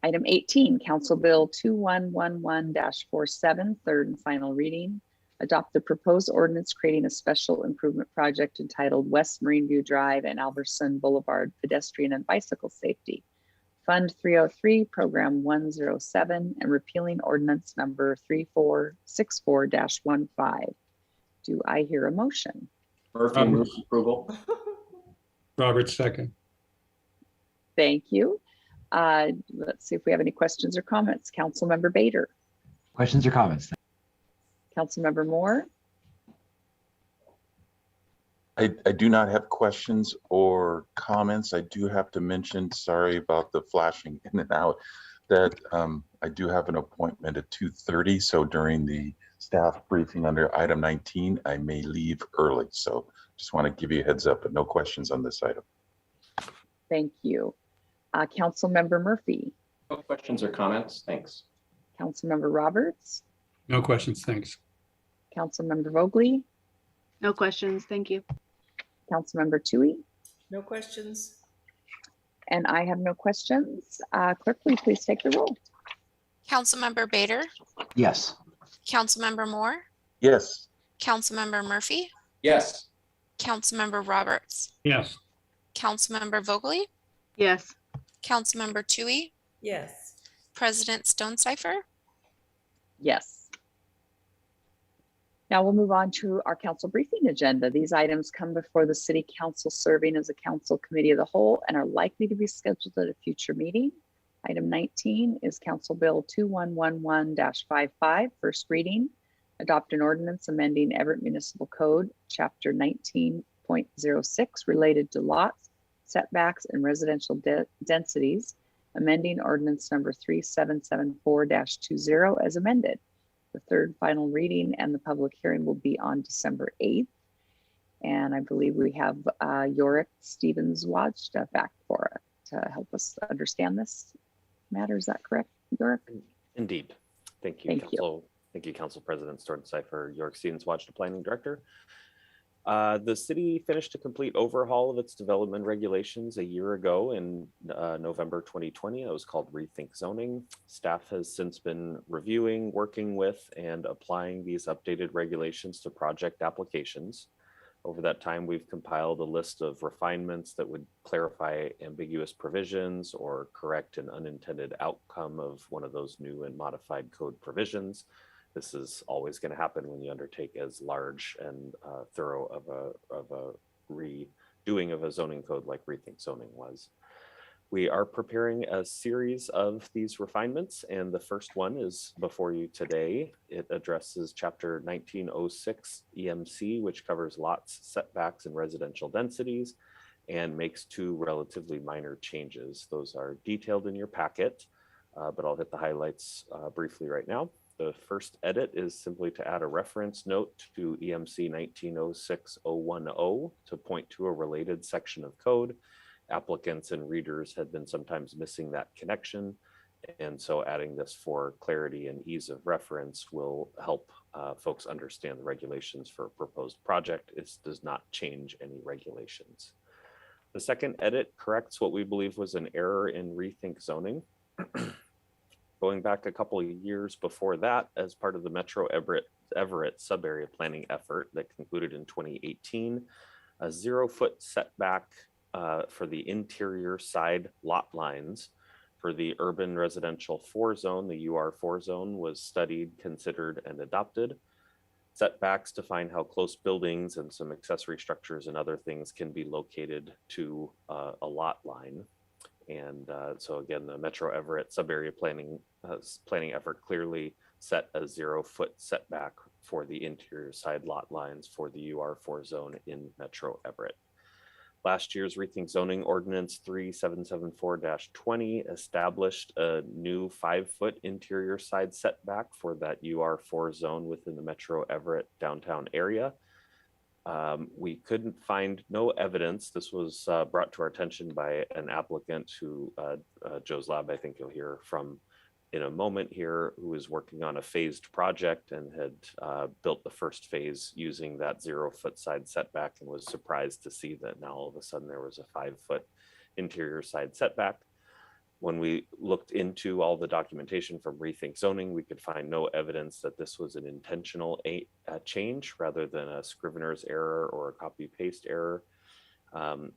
Item 18, Council Bill 2111-47, third and final reading. Adopt the proposed ordinance creating a special improvement project entitled West Marine View Drive and Alverson Boulevard Pedestrian and Bicycle Safety. Fund 303, Program 107, and repealing ordinance number 3464-15. Do I hear a motion? Murphy moves approval. Roberts, second. Thank you. Let's see if we have any questions or comments. Councilmember Bader. Questions or comments? Councilmember Moore. I do not have questions or comments. I do have to mention, sorry about the flashing in and out, that I do have an appointment at 2:30. So during the staff briefing under item 19, I may leave early. So just want to give you a heads up, but no questions on this item. Thank you. Councilmember Murphy. No questions or comments. Thanks. Councilmember Roberts. No questions, thanks. Councilmember Vogely. No questions, thank you. Councilmember Toohey. No questions. And I have no questions. Clerk, will you please take the roll? Councilmember Bader, Yes. Councilmember Moore, Yes. Councilmember Murphy, Yes. Councilmember Roberts, Yes. Councilmember Vogely, Yes. Councilmember Toohey, Yes. President Stonecipher. Yes. Now we'll move on to our council briefing agenda. These items come before the City Council serving as a council committee of the whole and are likely to be scheduled at a future meeting. Item 19 is Council Bill 2111-55, first reading. Adopt an ordinance amending Everett Municipal Code, Chapter 19.06, related to lots, setbacks, and residential densities, amending ordinance number 3774-20 as amended. The third final reading and the public hearing will be on December 8th. And I believe we have Yorick Stevens-Watch back for it to help us understand this matter. Is that correct, Yorick? Indeed. Thank you, Thank Council. Thank you, Council President Stonecipher, York Stevens-Watch, the Planning Director. The city finished a complete overhaul of its development regulations a year ago in November 2020. It was called Rethink Zoning. Staff has since been reviewing, working with, and applying these updated regulations to project applications. Over that time, we've compiled a list of refinements that would clarify ambiguous provisions or correct an unintended outcome of one of those new and modified code provisions. This is always going to happen when you undertake as large and thorough of a redoing of a zoning code like Rethink Zoning was. We are preparing a series of these refinements, and the first one is before you today. It addresses Chapter 1906 EMC, which covers lots, setbacks, and residential densities, and makes two relatively minor changes. Those are detailed in your packet, but I'll hit the highlights briefly right now. The first edit is simply to add a reference note to EMC 1906-010 to point to a related section of code. Applicants and readers had been sometimes missing that connection. And so adding this for clarity and ease of reference will help folks understand the regulations for a proposed project. It does not change any regulations. The second edit corrects what we believe was an error in Rethink Zoning. Going back a couple of years before that, as part of the Metro Everett sub-area planning effort that concluded in 2018, a 0-foot setback for the interior side lot lines for the urban residential 4 zone, the UR4 zone, was studied, considered, and adopted. Setbacks define how close buildings and some accessory structures and other things can be located to a lot line. And so again, the Metro Everett sub-area planning effort clearly set a 0-foot setback for the interior side lot lines for the UR4 zone in Metro Everett. Last year's Rethink Zoning Ordinance 3774-20 established a new 5-foot interior side setback for that UR4 zone within the Metro Everett downtown area. We couldn't find no evidence. This was brought to our attention by an applicant who, Joe's Lab, I think you'll hear from in a moment here, who is working on a phased project and had built the first phase using that 0-foot side setback and was surprised to see that now all of a sudden there was a 5-foot interior side setback. When we looked into all the documentation from Rethink Zoning, we could find no evidence that this was an intentional change rather than a scrivener's error or a copy paste error.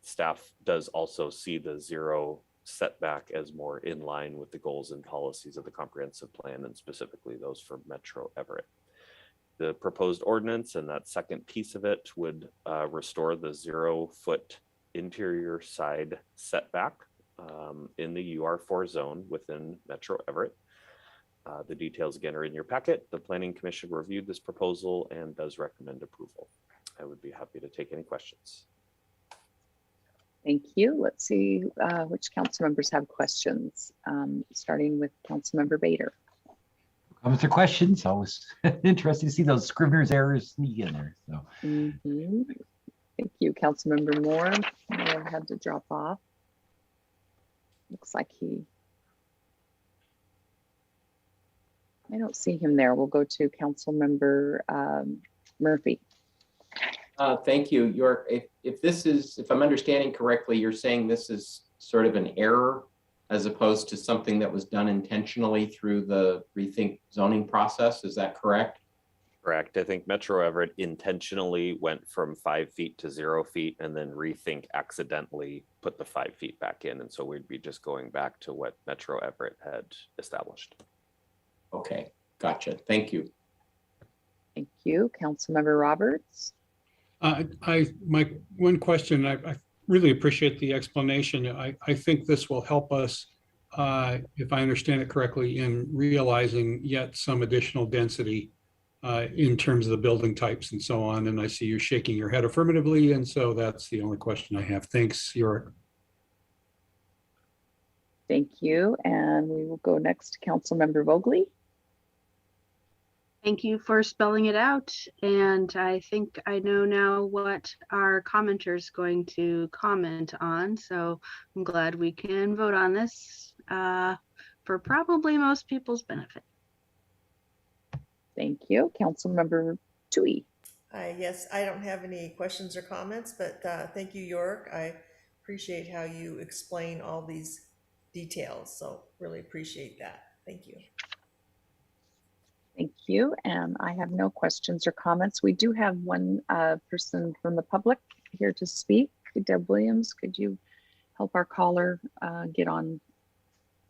Staff does also see the 0 setback as more in line with the goals and policies of the comprehensive plan, and specifically those for Metro Everett. The proposed ordinance and that second piece of it would restore the 0-foot interior side setback in the UR4 zone within Metro Everett. The details again are in your packet. The Planning Commission reviewed this proposal and does recommend approval. I would be happy to take any questions. Thank you. Let's see which council members have questions, starting with Councilmember Bader. Comments or questions? Always interesting to see those scrivener's errors sneak in there. So, Thank you, Councilmember Moore. May have had to drop off. Looks like I don't see him there. We'll go to Councilmember Murphy. Thank you. If I'm understanding correctly, you're saying this is sort of an error as opposed to something that was done intentionally through the Rethink Zoning process. Is that correct? Correct. I think Metro Everett intentionally went from 5 feet to 0 feet, and then Rethink accidentally put the 5 feet back in. And so we'd be just going back to what Metro Everett had established. Okay, gotcha. Thank you. Thank you. Councilmember Roberts. My one question, I really appreciate the explanation. I think this will help us, if I understand it correctly, in realizing yet some additional density in terms of the building types and so on. And I see you shaking your head affirmatively. And so that's the only question I have. Thanks, Yorick. Thank you. And we will go next to Councilmember Vogely. Thank you for spelling it out. And I think I know now what our commenter is going to comment on. So I'm glad we can vote on this for probably most people's benefit. Thank you. Councilmember Tui. Yes, I don't have any questions or comments, but thank you, York. I appreciate how you explain all these details. So really appreciate that. Thank you. Thank you. And I have no questions or comments. We do have one person from the public here to speak. Deb Williams, could you help our caller get on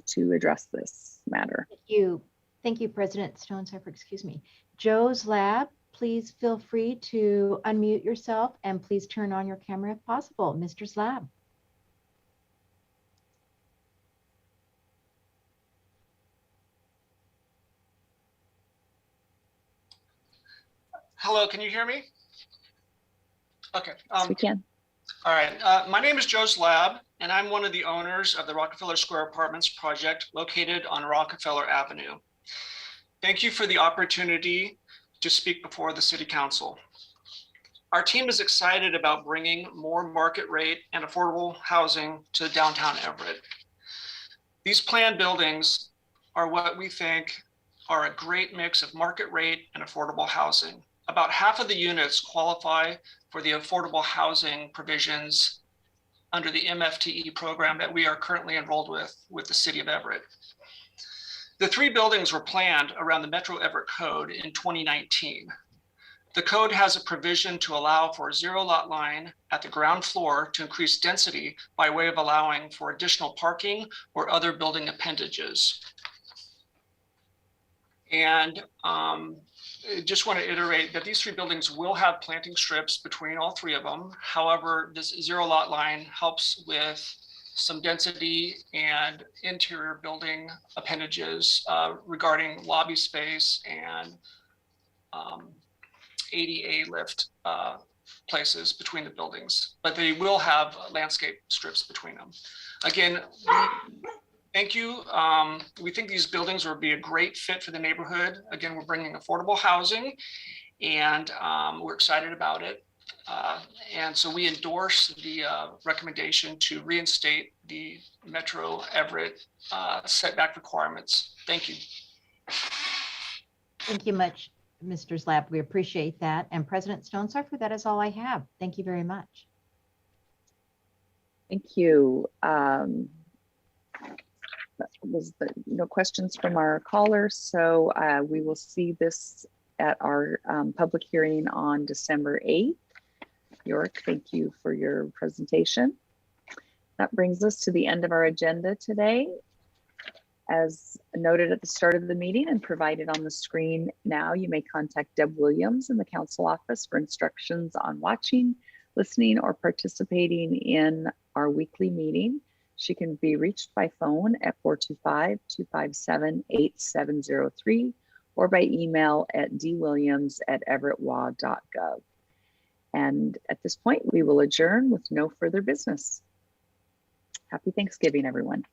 to address this matter? Thank you. Thank you, President Stonecipher, excuse me. Joe's Lab, please feel free to unmute yourself and please turn on your camera if possible. Mr. Slab. Hello, can you hear me? Okay. Yes, we can. All right. My name is Joe's Lab, and I'm one of the owners of the Rockefeller Square Apartments project located on Rockefeller Avenue. Thank you for the opportunity to speak before the City Council. Our team is excited about bringing more market rate and affordable housing to downtown Everett. These planned buildings are what we think are a great mix of market rate and affordable housing. About half of the units qualify for the affordable housing provisions under the MFTE program that we are currently enrolled with the City of Everett. The 3 buildings were planned around the Metro Everett Code in 2019. The code has a provision to allow for a 0 lot line at the ground floor to increase density by way of allowing for additional parking or other building appendages. And just want to iterate that these 3 buildings will have planting strips between all 3 of them. However, this 0 lot line helps with some density and interior building appendages regarding lobby space and ADA lift places between the buildings, but they will have landscape strips between them. Again, thank you. We think these buildings will be a great fit for the neighborhood. Again, we're bringing affordable housing and we're excited about it. And so we endorse the recommendation to reinstate the Metro Everett setback requirements. Thank you. Thank you much, Mr. Slab. We appreciate that. And President Stonecipher, that is all I have. Thank you very much. Thank you. was the no questions from our callers. So we will see this at our public hearing on December 8th. York, thank you for your presentation. That brings us to the end of our agenda today. As noted at the start of the meeting and provided on the screen now, you may contact Deb Williams in the council office for instructions on watching, listening, or participating in our weekly meeting. She can be reached by phone at 425-257-8703 or by email at dwilliams@everettwa.gov. And at this point, we will adjourn with no further business. Happy Thanksgiving, everyone.